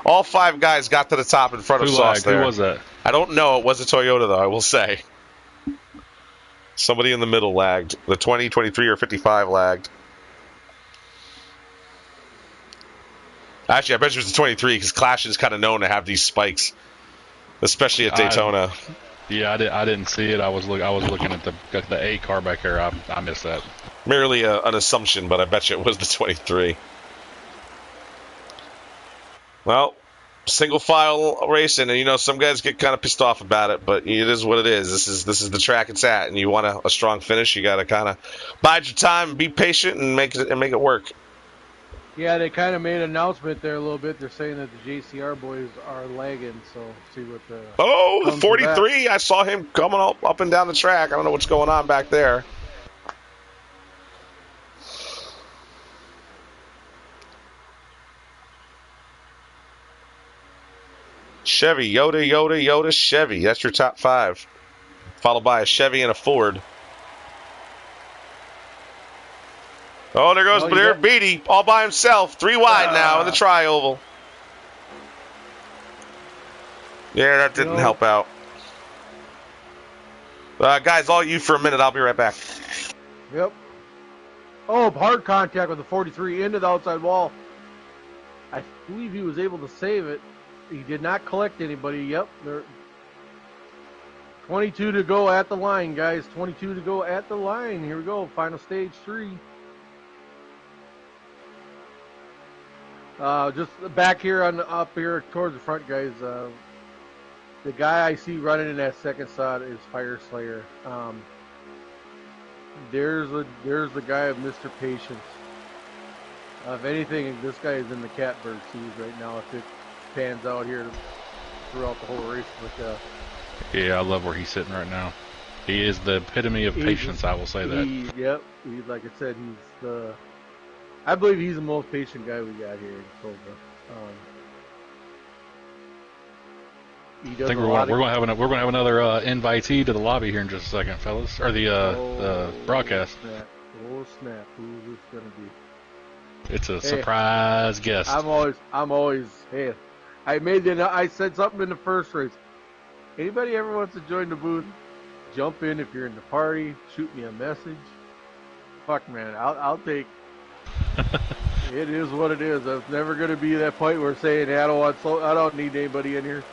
All 5 guys got to the top in front of Sauce there. Who was that? I don't know. It was a Toyota, though, I will say. Somebody in the middle lagged. The 20, 23, or 55 lagged. Actually, I bet you it was the 23 because Clash is kind of known to have these spikes, especially at Daytona. I didn't see it. I was looking at the 8 car back there. I missed that. Merely an assumption, but I bet you it was the 23. Well, single file racing, and some guys get kind of pissed off about it, but it is what it is. This is the track it's at, and you want a strong finish, you got to kind of bide your time, be patient, and make it work. Yeah, they kind of made an announcement there a little bit. They're saying that the JCR boys are lagging, so see what the. Oh, the 43! I saw him coming up and down the track. I don't know what's going on back there. Chevy, Yoda, Chevy. That's your top 5. Followed by a Chevy and a Ford. Oh, there goes Blair Beatty all by himself. 3 wide now in the tri-oval. Yeah, that didn't help out. Guys, all you for a minute. I'll be right back. Yep. Oh, hard contact with the 43 into the outside wall. I believe he was able to save it. He did not collect anybody. Yep. 22 to go at the line, guys. 22 to go at the line. Here we go. Final stage 3. Just back here up here towards the front, guys. The guy I see running in that second slot is Fire Slayer. there's the guy of Mr. Patience. If anything, this guy is in the catbird seas right now. If it pans out here throughout the whole race, but Yeah, I love where he's sitting right now. He is the epitome of patience. I will say that. Yep. Like I said, I believe he's the most patient guy we got here in Cobra. I think we're going to have another invitee to the lobby here in just a second, fellas, or the broadcast. Snap. Oh snap! Who's this gonna be? It's a surprise guest. I'm always. Hey, I said something in the first race. Anybody ever wants to join the booth? Jump in if you're in the party. Shoot me a message. Fuck man, I'll take. It is what it is. It's never gonna be that point where saying, hey, I don't need anybody in here.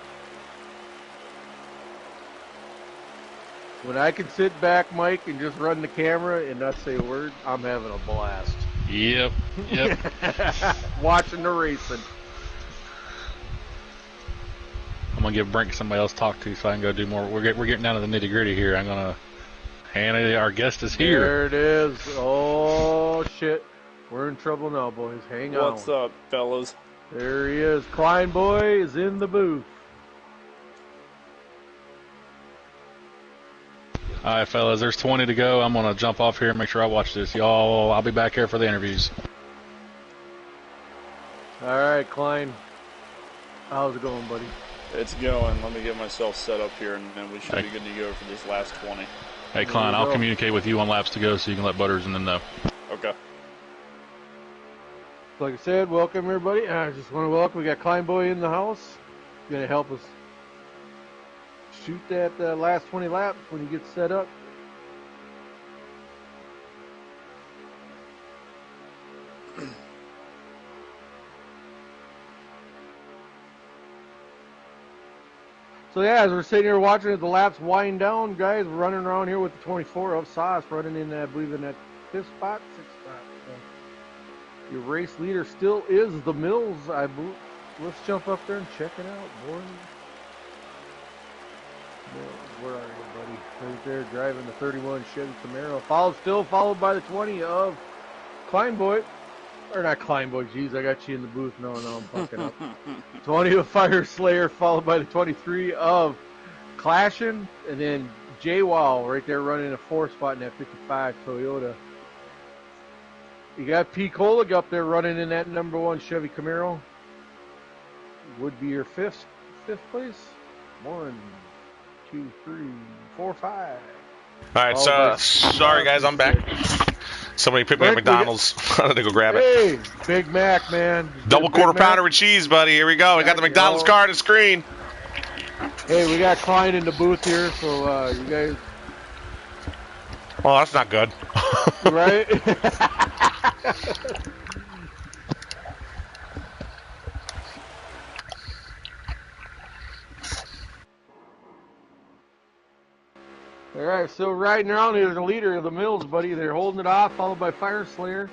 When I can sit back, Mike, and just run the camera and not say a word, I'm having a blast. Yep. Watching the racing. I'm gonna give Brink somebody else to talk to so I can go do more. We're getting down to the nitty gritty here. I'm gonna hand it. Our guest is here. There it is. Oh shit, we're in trouble now, boys. Hang on. What's up, fellas? There he is. Klein boy is in the booth. All right, fellas. There's 20 to go. I'm gonna jump off here and make sure I watch this, y'all. I'll be back here for the interviews. All right, Klein. How's it going, buddy? It's going. Let me get myself set up here, and then we should be good to go for this last 20. Hey, Klein, I'll communicate with you on laps to go so you can let Butters and then know. Okay. Like I said, welcome everybody. I just want to welcome. We got Klein boy in the house. He's gonna help us shoot that last 20 laps when he gets set up. So yeah, as we're sitting here watching as the laps wind down, guys, we're running around here with the 24 of Sauce running in, I believe, in that 5th spot, 6th spot. So your race leader still is the Mills, I believe. Let's jump up there and check it out, boys. Where are you, buddy? Right there, driving the 31 Chevy Camaro. Followed by the 20 of Kleinboy. Or not Kleinboy, jeez, I got you in the booth. No, I'm fucking up. 20 of Fire Slayer, followed by the 23 of Clashin', and then J-Wow right there running a 4th spot in that 55 Toyota. You got P. Kolig up there running in that number 1 Chevy Camaro. Would be your 5th place. 1, 2, 3, 4, 5. All right, so sorry guys, I'm back. Somebody picked me up at McDonald's. I had to go grab it. Hey, Big Mac, man. Double quarter pounder with cheese, buddy. Here we go. We got the McDonald's car on the screen. Hey, we got Klein in the booth here, so you guys. Oh, that's not good. Right? All right, so riding around here, the leader of the Mills, buddy. They're holding it off, followed by Fire Slayer.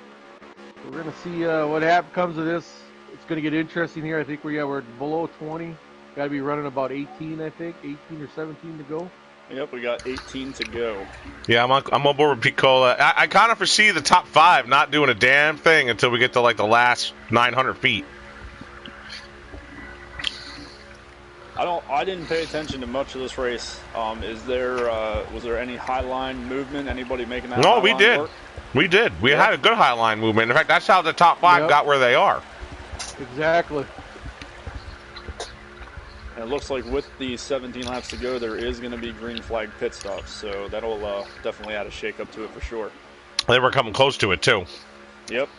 We're going to see what comes of this. It's going to get interesting here. I think we're below 20. Got to be running about 18, I think. 18 or 17 to go. Yep, we got 18 to go. Yeah, I'm on board with Picola. I kind of foresee the top 5 not doing a damn thing until we get to like the last 900 feet. I didn't pay attention to much of this race. Was there any high line movement? Anybody making that? No, we did. Work? We did. We had a good high line movement. In fact, that's how the top 5 got where they are. Exactly. And it looks like with the 17 laps to go, there is going to be green flag pit stops, so that'll definitely add a shake-up to it for sure. They were coming close to it too. Yep.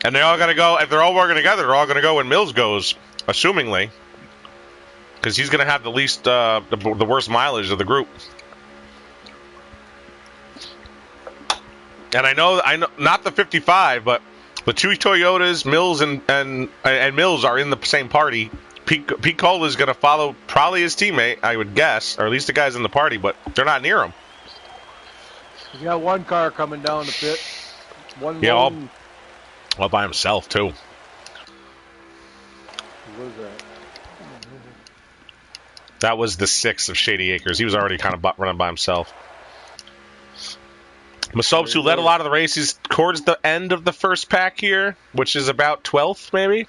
And they all got to go. If they're all working together, they're all going to go when Mills goes, assumingly. Because he's going to have the least, the worst mileage of the group. And I know, not the 55, but the 2 Toyotas, Mills and Mills are in the same party. Pete Cole is going to follow probably his teammate, I would guess, or at least the guys in the party, but they're not near him. You got one car coming down the pit. All by himself too. What was that? That was the 6 of Shady Acres. He was already kind of running by himself. Masobes, who led a lot of the races towards the end of the first pack here, which is about 12th, maybe.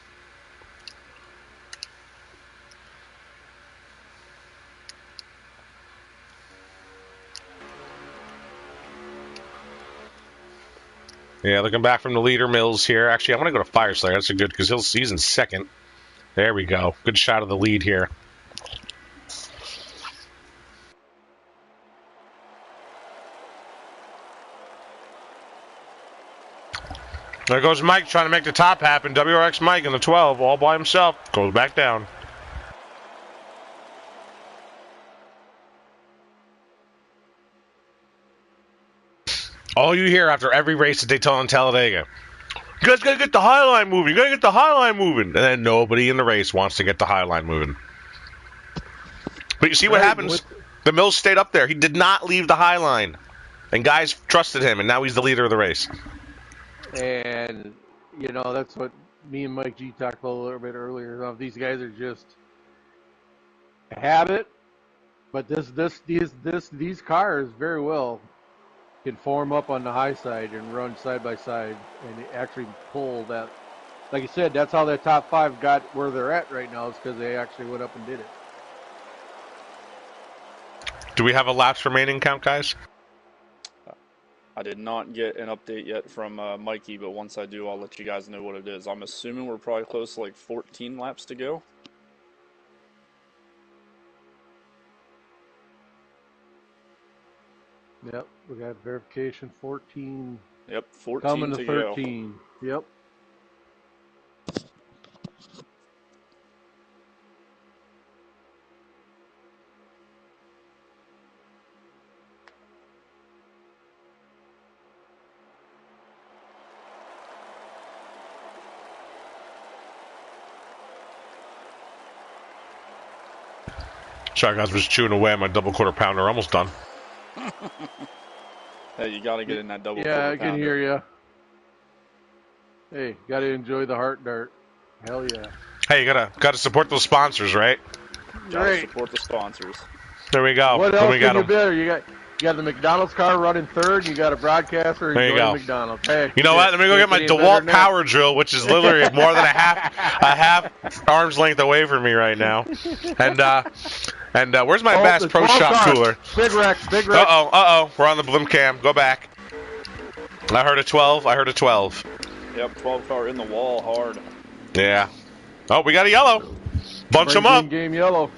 Yeah, looking back from the leader, Mills here. Actually, I want to go to Fireslayer. That's a good, because he's in second. There we go. Good shot of the lead here. There goes Mike trying to make the top happen. WRX Mike in the 12, all by himself. Goes back down. All you hear after every race at Daytona and Talladega. You guys gotta get the high line moving. You gotta get the high line moving. And then nobody in the race wants to get the high line moving. But you see what happens? The Mills stayed up there. He did not leave the high line. And guys trusted him, and now he's the leader of the race. And, you know, that's what me and Mike G talked about a little bit earlier. These guys are just a habit, but these cars very well can form up on the high side and run side by side and actually pull that. Like you said, that's how that top 5 got where they're at right now, is because they actually went up and did it. Do we have a laps remaining count, guys? I did not get an update yet from Mikey, but once I do, I'll let you guys know what it is. I'm assuming we're probably close to like 14 laps to go. Yep, we got verification 14. Yep, 14 coming to 13. Go. Yep. Sorry, guys, was chewing away on my double quarter pounder. Almost done. Hey, you got to get in that double. Yeah, I can hear you. Hey, got to enjoy the heart dart. Hell yeah. Hey, you gotta support those sponsors, right? Gotta support the sponsors. There we go. What else we got can you better? You got the McDonald's car running third. You got a broadcaster. There you go. McDonald's. Hey, you know what? Let me go get my DeWalt power drill, which is literally more than a half arm's length away from me right now. And where's my Bass Pro Shop cooler? Big wreck. Uh-oh. We're on the Blim Cam. Go back. I heard a 12. Yep, 12 car in the wall hard. Yeah. Oh, we got a yellow. Bunch them up. Game yellow.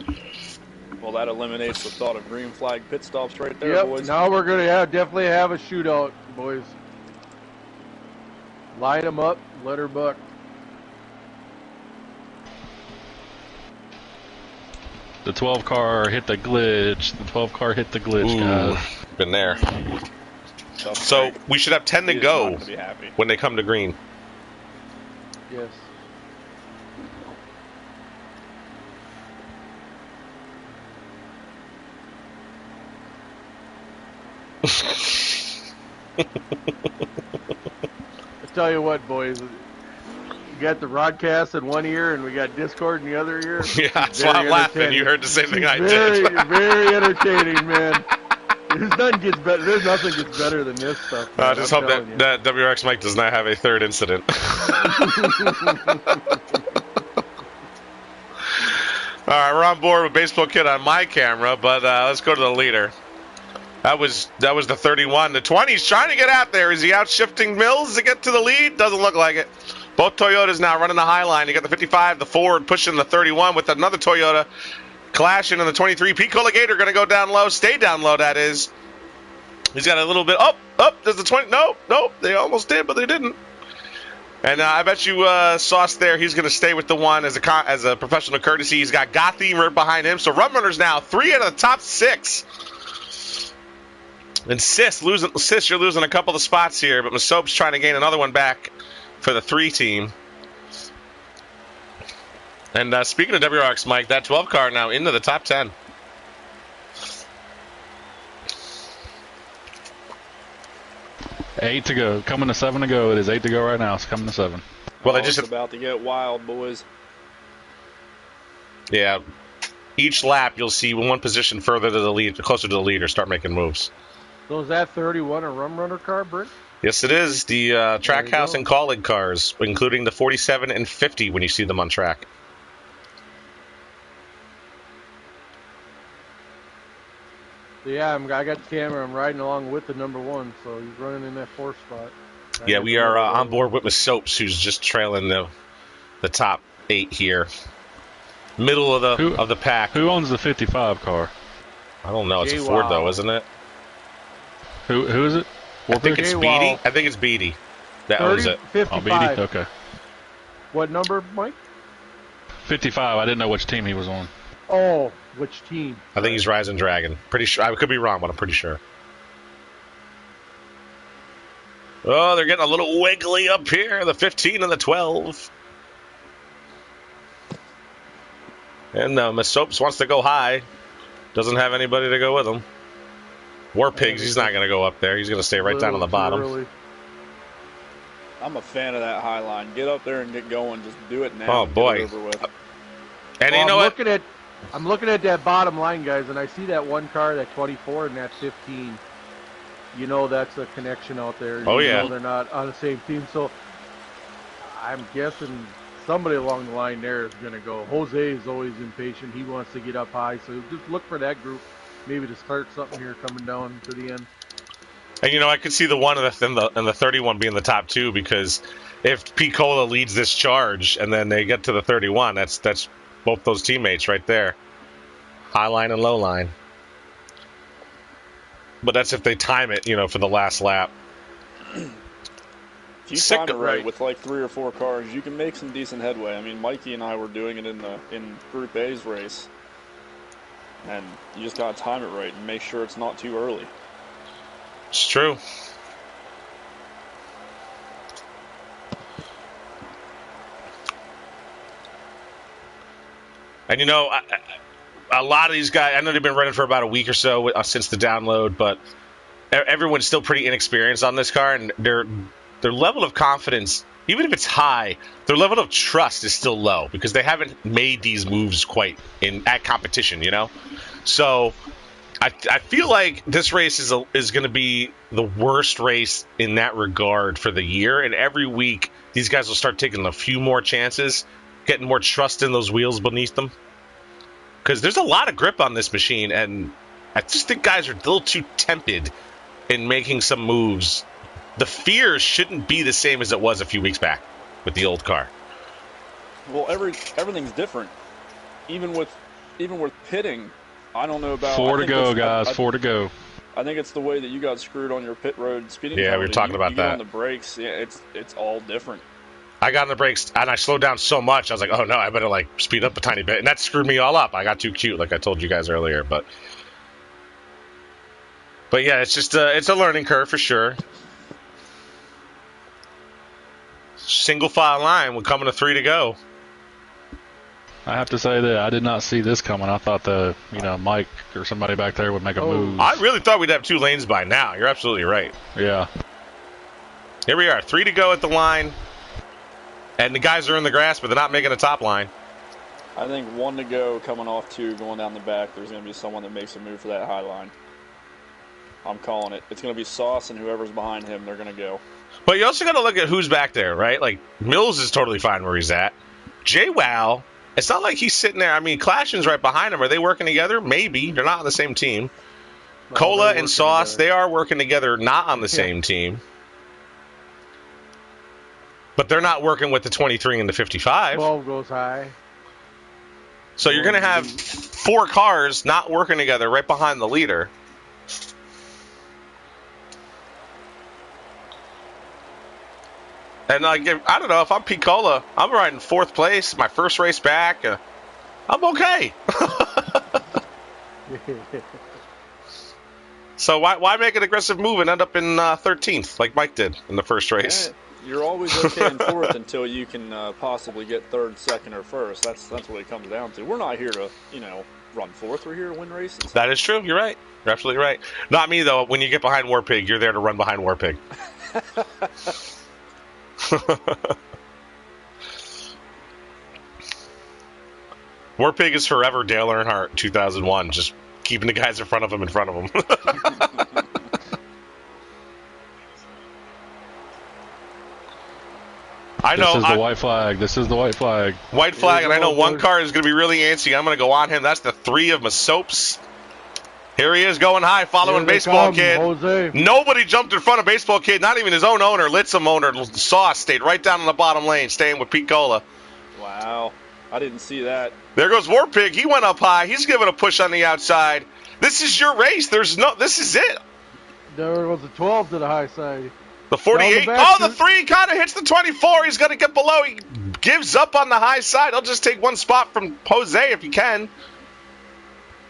Well, that eliminates the thought of green flag pit stops right there, boys. Now we're going to definitely have a shootout, boys. Line them up, let her buck. The 12 car hit the glitch. Ooh, guys. Been there. So we should have 10 to go when they come to green. Yes. I tell you what, boys. You got the broadcast in one ear and we got Discord in the other ear. Yeah, that's why I'm laughing. You heard the same thing I did. Very Very entertaining, man. There's nothing gets better than this stuff. I just hope that WRX Mike does not have a third incident. All right, we're on board with Baseball Kid on my camera, but let's go to the leader. That was the 31. The 20's trying to get out there. Is he out shifting Mills to get to the lead? Doesn't look like it. Both Toyotas now running the high line. You got the 55, the Ford pushing the 31 with another Toyota clashing in the 23. Pete Colligator going to go down low, stay down low, that is. He's got a little bit. There's the 20. No, they almost did, but they didn't. And I bet you Sauce there, he's going to stay with the one as a professional courtesy. He's got Gothi right behind him. So run runners now, 3 out of the top 6. And Sis, you're losing a couple of spots here, but Masope's trying to gain another one back for the 3 team. And speaking of WRX, Mike, that 12 car now into the top 10. Eight to go. Coming to 7 to go. It is 8 to go right now. It's coming to 7. Well, it's about to get wild, boys. Yeah. Each lap, you'll see one position further to the lead, closer to the leader, start making moves. So is that 31 a rum runner car, Brick? Yes, it is. The Trackhouse go. and colleague cars, including the 47 and 50 when you see them on track. So yeah, I got the camera. I'm riding along with the number 1, so he's running in that 4th spot. Yeah, we are on board with Miss Soaps, who's just trailing the top 8 here. Middle of the pack. Who owns the 55 car? I don't know. It's a J-Wow. Ford, though, isn't it? Who is it? I think it's J-Wow. Beatty. I think it's Beatty that owns it. 55. Oh, Beatty? Okay. What number, Mike? 55. I didn't know which team he was on. Oh, which team? I think he's Rising Dragon. Pretty sure. I could be wrong, but I'm pretty sure. Oh, they're getting a little wiggly up here. The 15 and the 12. And Miss Soaps wants to go high. Doesn't have anybody to go with him. War Pigs, he's not going to go up there. He's going to stay right down on the bottom. Early. I'm a fan of that high line. Get up there and get going. Just do it now. Oh, boy. Get it over with. And Well, you know what? I'm looking at that bottom line, guys, and I see that one car, that 24 and that 15. You know that's a connection out there. Oh, You yeah. know they're not on the same team, so I'm guessing somebody along the line there is going to go. Jose is always impatient. He wants to get up high, so just look for that group maybe to start something here coming down to the end. And you know, I could see the one and the 31 being the top 2, because if Piccola leads this charge and then they get to the 31, that's both those teammates right there. High line and low line. But that's if they time it, for the last lap. If you time it right with like 3 or 4 cars, you can make some decent headway. I mean, Mikey and I were doing it in Group A's race. And you just got to time it right and make sure it's not too early. It's true. And a lot of these guys, I know they've been running for about a week or so since the download, but everyone's still pretty inexperienced on this car, and their level of confidence, even if it's high, their level of trust is still low because they haven't made these moves quite at competition, So I feel like this race is going to be the worst race in that regard for the year, and every week these guys will start taking a few more chances, getting more trust in those wheels beneath them. Because there's a lot of grip on this machine, and I just think guys are a little too tempted in making some moves. The fear shouldn't be the same as it was a few weeks back with the old car. Well, everything's different. Even with pitting, I don't know about 4 to go, guys. 4 to go. I think it's the way that you got screwed on your pit road speeding. Yeah, we were talking about you that. Get on the brakes, yeah, it's all different. I got on the brakes, and I slowed down so much, I was like, oh, no, I better, speed up a tiny bit. And that screwed me all up. I got too cute, like I told you guys earlier. But yeah, it's just it's a learning curve for sure. Single file line, we're coming to 3 to go. I have to say that I did not see this coming. I thought Mike or somebody back there would make a move. I really thought we'd have 2 lanes by now. You're absolutely right. Yeah. Here we are, 3 to go at the line. And the guys are in the grass, but they're not making a top line. I think 1 to go coming off 2, going down the back, there's going to be someone that makes a move for that high line. I'm calling it. It's going to be Sauce, and whoever's behind him, they're going to go. But you also got to look at who's back there, right? Like, Mills is totally fine where he's at. J-Wow, it's not like he's sitting there. I mean, Clashin's right behind him. Are they working together? Maybe. They're not on the same team. No, Cola and Sauce, together. they are working together, not on the same team. But they're not working with the 23 and the 55. 12 goes high. So you're going to have 4 cars not working together right behind the leader. And I don't know, if I'm Piccola, I'm riding 4th place, my first race back. I'm okay. So why make an aggressive move and end up in 13th like Mike did in the first race? Yeah, you're always okay in 4th until you can possibly get 3rd, 2nd, or 1st. That's what it comes down to. We're not here to run 4th. We're here to win races. That is true. You're right. You're absolutely right. Not me though. When you get behind Warpig, you're there to run behind Warpig. Warpig is forever Dale Earnhardt 2001, just keeping the guys in front of him. I know. This is the white flag. This is the white flag. White flag, and I know one boys. car is going to be really antsy. I'm going to go on him. That's the 3 of Masopes. Here he is going high, following Here they Baseball come, Kid. Jose. Nobody jumped in front of Baseball Kid, not even his own owner. Litzum owner, Sauce, stayed right down in the bottom lane, staying with Pete Cola. Wow. I didn't see that. There goes Warpig. He went up high. He's giving a push on the outside. This is your race. This is it. There was a 12 to the high side. The 48. Down the back, The 3 kind of hits the 24. He's going to get below. He gives up on the high side. He'll just take one spot from Jose if he can.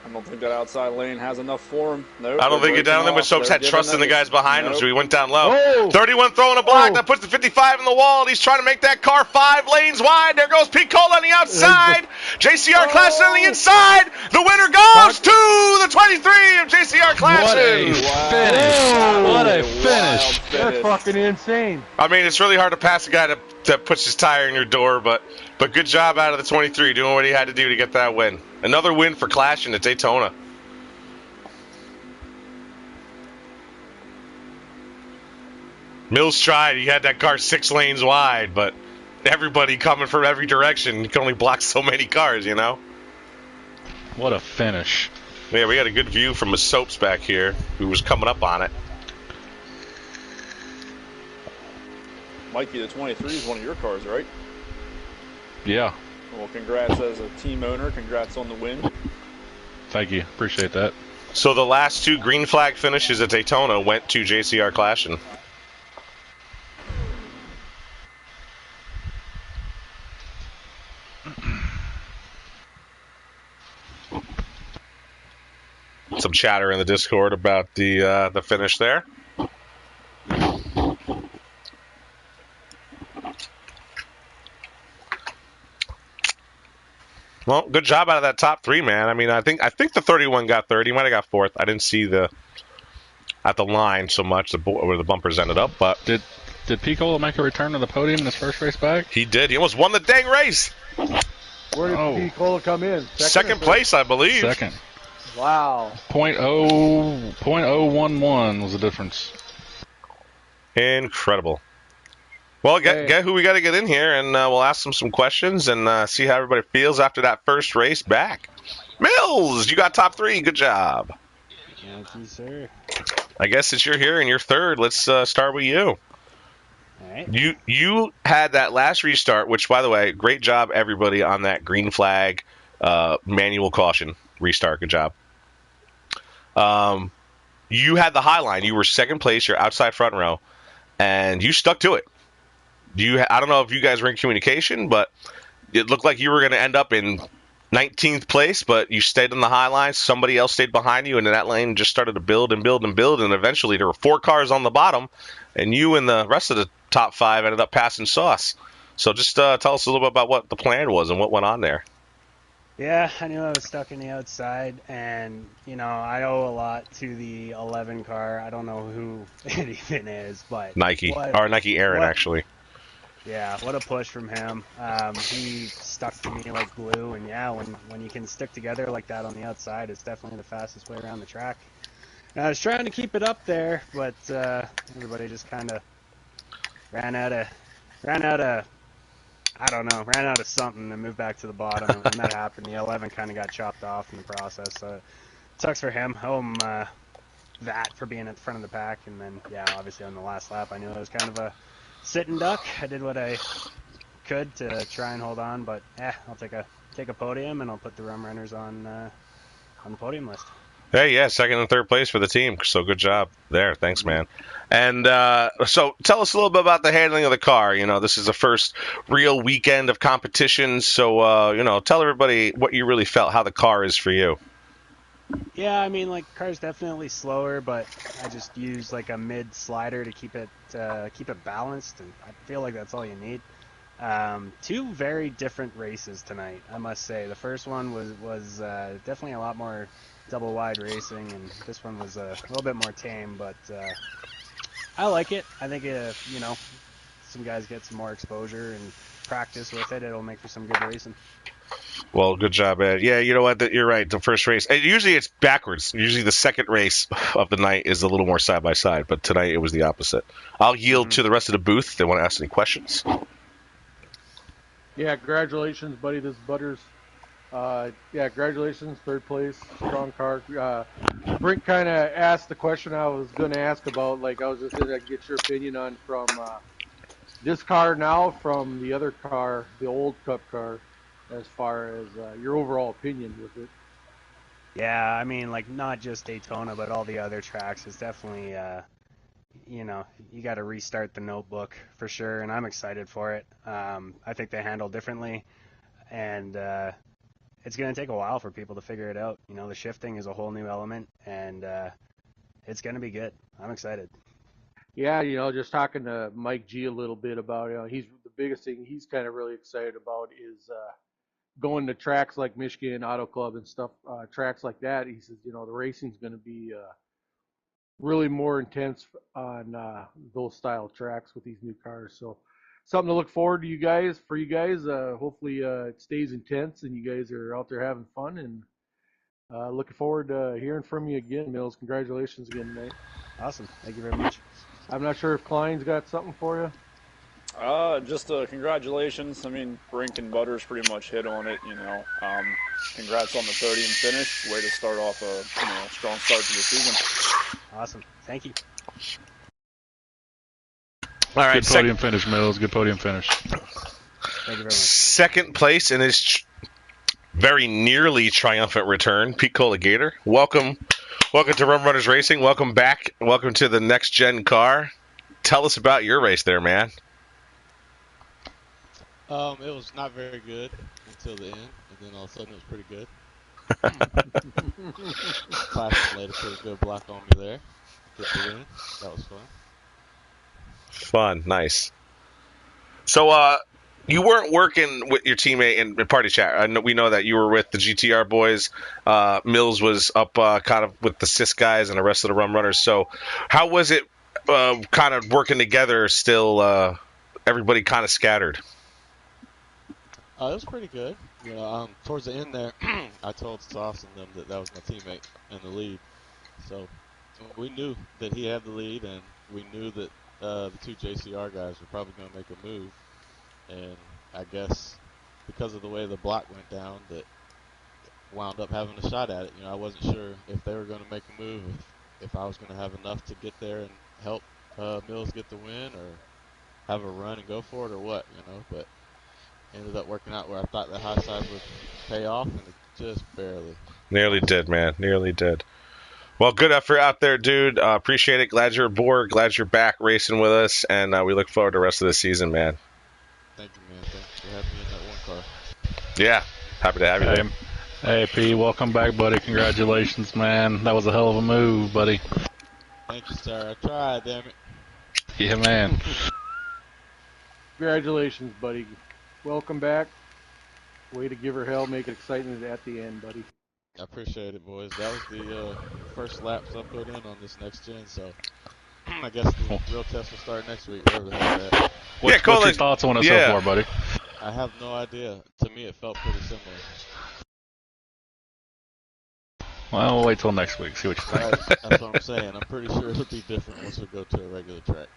I don't think that outside lane has enough for him. Nope, I don't think it down there, but Soaps had trust in the guys behind him, so he went down low. Oh. 31 throwing a block. Oh. That puts the 55 in the wall, and he's trying to make that car 5 lanes wide. There goes Pete Cole on the outside. JCR Clash on the inside. The winner goes to the 23 of JCR Clash. What a finish. What a finish. That's fucking insane. I mean, it's really hard to pass a guy that puts his tire in your door, but good job out of the 23 doing what he had to do to get that win. Another win for Clash at Daytona. Mills tried. He had that car 6 lanes wide, but everybody coming from every direction. You can only block so many cars, you know? What a finish. Yeah, we got a good view from the Soaps back here, who was coming up on it. Mikey, the 23 is one of your cars, right? Yeah. Well, congrats as a team owner. Congrats on the win. Thank you. Appreciate that. So the last 2 green flag finishes at Daytona went to JCR Clashing. Some chatter in the Discord about the finish there. Well, good job out of that top 3, man. I mean, I think the 31 got third. He might have got 4th. I didn't see at the line so much where the bumpers ended up, but Did Picola make a return to the podium in his first race back? he did. He almost won the dang race. Where did Oh. P. Cola come in? Second place, I believe. Second. Wow. 0.011 was the difference. Incredible. Well, get who we got to get in here, and we'll ask them some questions and see how everybody feels after that first race back. Mills, you got top 3. Good job. Thank you, sir. I guess since you're here and you're third, let's start with you. All right. You had that last restart, which, by the way, great job, everybody, on that green flag manual caution restart. Good job. You had the high line. You were second place. You're outside front row, and you stuck to it. I don't know if you guys were in communication, but it looked like you were going to end up in 19th place, but you stayed on the high line. Somebody else stayed behind you, and that lane just started to build and build and build, and eventually there were 4 cars on the bottom, and you and the rest of the top 5 ended up passing Sauce. So just tell us a little bit about what the plan was and what went on there. Yeah, I knew I was stuck in the outside, and, I owe a lot to the 11 car. I don't know who it even is, but... Nike Aaron, actually. Yeah, what a push from him. He stuck to me like glue, and yeah, when you can stick together like that on the outside, it's definitely the fastest way around the track. And I was trying to keep it up there, but everybody just kind of ran out of something and moved back to the bottom. And when that happened, the 11 kind of got chopped off in the process. So it sucks for him. I owe him that for being at the front of the pack. And then, yeah, obviously on the last lap, I knew it was kind of a sit and duck. I did what I could to try and hold on, but I'll take a podium, and I'll put the rum runners on the podium list. Hey, yeah, second and third place for the team. So good job there. Thanks, man. And so tell us a little bit about the handling of the car. This is the first real weekend of competition. So, tell everybody what you really felt, how the car is for you. Yeah, I mean, car's definitely slower, but I just use a mid slider to keep it balanced, and I feel like that's all you need. 2 very different races tonight, I must say. The first one was definitely a lot more double wide racing, and this one was a little bit more tame, but I like it. I think some guys get some more exposure and practice with it, it'll make for some good racing. Well, good job, Ed. Yeah, you know what? You're right. The first race, and usually it's backwards. Usually the second race of the night is a little more side by side, but tonight it was the opposite. I'll yield to the rest of the booth if they want to ask any questions. Yeah, congratulations, buddy. This is Butters. Yeah, congratulations, third place, strong car. Brink kind of asked the question I was going to ask about. Like, I was just going to get your opinion on from this car now from the other car, the old Cup car, as far as your overall opinion with it. Yeah, I mean, like not just Daytona, but all the other tracks. It's definitely, you got to restart the notebook for sure, and I'm excited for it. I think they handle differently, and it's going to take a while for people to figure it out. You know, the shifting is a whole new element, and it's going to be good. I'm excited. Yeah, just talking to Mike G a little bit about it. He's the biggest thing he's kind of really excited about is going to tracks like Michigan Auto Club and stuff, tracks like that. He says, the racing's going to be really more intense on those style tracks with these new cars. So something to look forward to for you guys. Hopefully it stays intense and you guys are out there having fun and looking forward to hearing from you again, Mills. Congratulations again tonight. Awesome. Thank you very much. I'm not sure if Klein's got something for you. Just congratulations. I mean, Brink and Butters pretty much hit on it. Congrats on the 30th finish. Way to start off a strong start to the season. Awesome. Thank you. All right, good podium finish, Mills. Good podium finish. Thank you very much. Second place in his very nearly triumphant return, Pete Colligator. Welcome to Rum Runners Racing. Welcome back. Welcome to the next gen car. Tell us about your race there, man. It was not very good until the end, and then all of a sudden it was pretty good. Claxton laid a pretty good block on me there. Get the win. That was fun. Fun, nice. So, you weren't working with your teammate in Party Chat. We know that you were with the GTR boys. Mills was up kind of with the CIS guys and the rest of the Rum Runners. So, how was it kind of working together still, everybody kind of scattered? It was pretty good. Towards the end there, I told Sauce and them that was my teammate in the lead. So we knew that he had the lead, and we knew that the two JCR guys were probably going to make a move. And I guess because of the way the block went down, that wound up having a shot at it. I wasn't sure if they were going to make a move, if I was going to have enough to get there and help Mills get the win, or have a run and go for it, or what. But ended up working out where I thought the high side would pay off, and it just barely. Nearly did, man. Nearly did. Well, good effort out there, dude. Appreciate it. Glad you're aboard. Glad you're back racing with us, and we look forward to the rest of the season, man. Thank you, man. Thanks for having me in that one car. Yeah, happy to have you there. Hey, P, welcome back, buddy. Congratulations, man. That was a hell of a move, buddy. Thank you, sir. I tried, damn it. Yeah, man. Congratulations, buddy. Welcome back. Way to give her hell, make it exciting at the end, buddy. I appreciate it, boys. That was the first laps I put in on this next gen, so I guess the real test will start next week. Whatever the hell that. What's your thoughts on it so far, buddy? I have no idea. To me, it felt pretty similar. Well, we'll wait till next week, see what you think. Right, that's what I'm saying. I'm pretty sure it'll be different once we go to a regular track.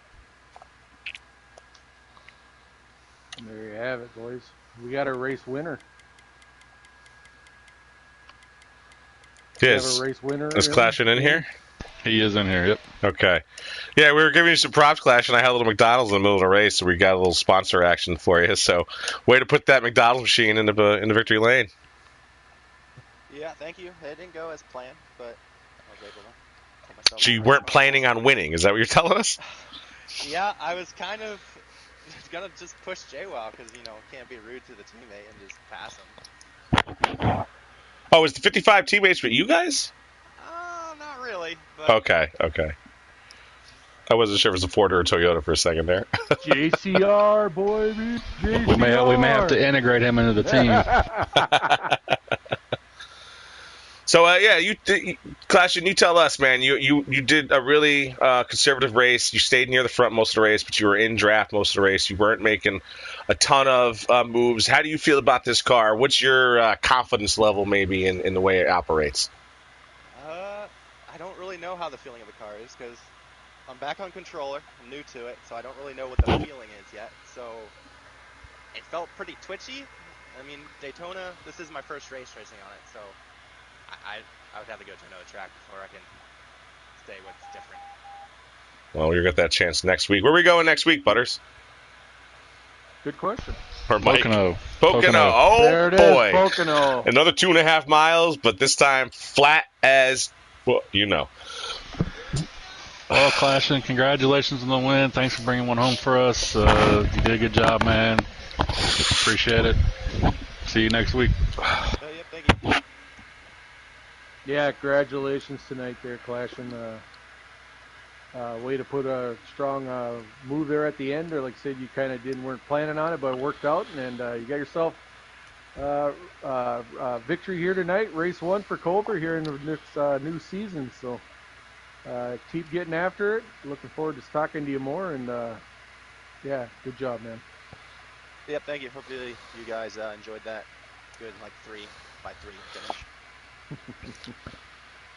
There you have it, boys. We got a race winner. Yes. Is Clashing in here? He is in here, yep. Okay. Yeah, we were giving you some props, Clash, and I had a little McDonald's in the middle of the race, so we got a little sponsor action for you. So, way to put that McDonald's machine in the victory lane. Yeah, thank you. It didn't go as planned, but I was able to put myself. So you weren't planning on winning, is that what you're telling us? Yeah, I was kind of gonna just push JWoww because can't be rude to the teammate and just pass him. Oh, is the 55 teammates with you guys? Not really. But... Okay. I wasn't sure if it was a Ford or a Toyota for a second there. JCR, boy, JCR. We may have to integrate him into the team. So, Clash, and you tell us, man, you did a really conservative race. You stayed near the front most of the race, but you were in draft most of the race. You weren't making a ton of moves. How do you feel about this car? What's your confidence level maybe in the way it operates? I don't really know how the feeling of the car is because I'm back on controller. I'm new to it, so I don't really know what the feeling is yet. So it felt pretty twitchy. I mean, Daytona, this is my first race racing on it, so I would have to go to another track before I can say what's different. Well, you'll get that chance next week. Where are we going next week, Butters? Good question. Or Mike? Pocono. Pocono. Oh, there it boy. is, Pocono. Another 2.5 miles, but this time flat as, well, you know. Well, Clashin, congratulations on the win. Thanks for bringing one home for us. You did a good job, man. Appreciate it. See you next week. Yep, thank you. Yeah, congratulations tonight there, Clashin. Way to put a strong move there at the end. Or like I said, you kind of weren't planning on it, but it worked out, and you got yourself victory here tonight. Race 1 for Cobra here in the next new season. So keep getting after it. Looking forward to talking to you more. And yeah, good job, man. Yep, thank you. Hopefully you guys enjoyed that. Good, like 3x3 finish.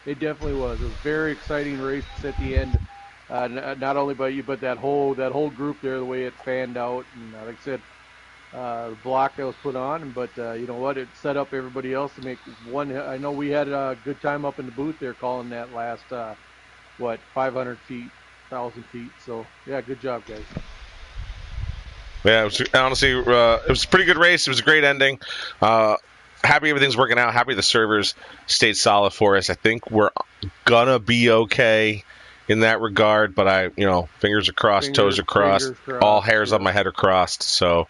It definitely was. It was a very exciting race at the end. Not only by you, but that whole group there, the way it fanned out, and like I said, the block that was put on. But you know what? It set up everybody else to make one. I know we had a good time up in the booth there calling that last 500 feet, 1,000 feet. So yeah, good job, guys. Yeah, it was, honestly, it was a pretty good race. It was a great ending. Happy everything's working out. Happy the servers stayed solid for us. I think we're gonna be okay in that regard. But fingers are crossed, toes are crossed, all hairs on my head are crossed. So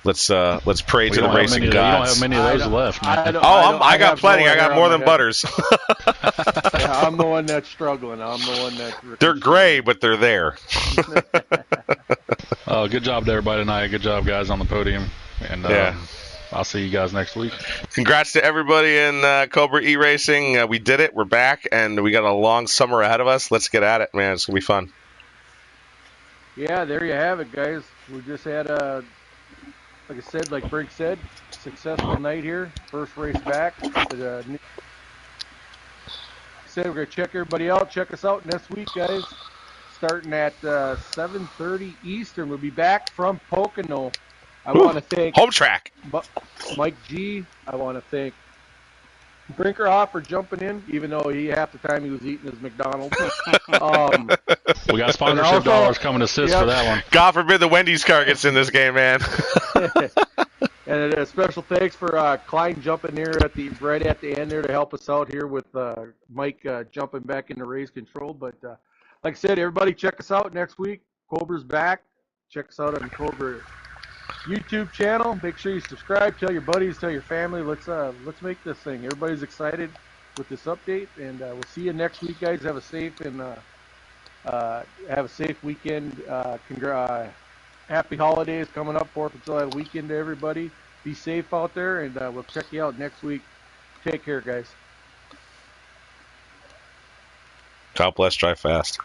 let's pray to the racing gods. You don't have many of those left, man. I got plenty. I got more than Butters. Yeah, I'm the one that's struggling. I'm the one that. They're gray, but they're there. Good job to everybody tonight. Good job, guys, on the podium. And I'll see you guys next week. Congrats to everybody in Cobra eRacing. We did it. We're back, and we got a long summer ahead of us. Let's get at it, man. It's going to be fun. Yeah, there you have it, guys. We just had like I said, like Brink said, successful night here. First race back. Said we're going to check everybody out. Check us out next week, guys. Starting at 7:30 Eastern. We'll be back from Pocono. I want to thank home track. Mike G. I want to thank Brinkerhoff for jumping in, even though half the time he was eating his McDonald's. We got sponsorship dollars coming to assist for that one. God forbid the Wendy's car gets in this game, man. And a special thanks for Klein jumping there right at the end there to help us out here with Mike jumping back into race control. But like I said, everybody check us out next week. Cobra's back. Check us out on the Cobra YouTube channel. Make sure you subscribe. Tell your buddies. Tell your family. Let's make this thing. Everybody's excited with this update, and we'll see you next week, guys. Have a safe weekend. Happy holidays coming up, 4th of July weekend to everybody. Be safe out there, and we'll check you out next week. Take care, guys. God bless. Drive fast.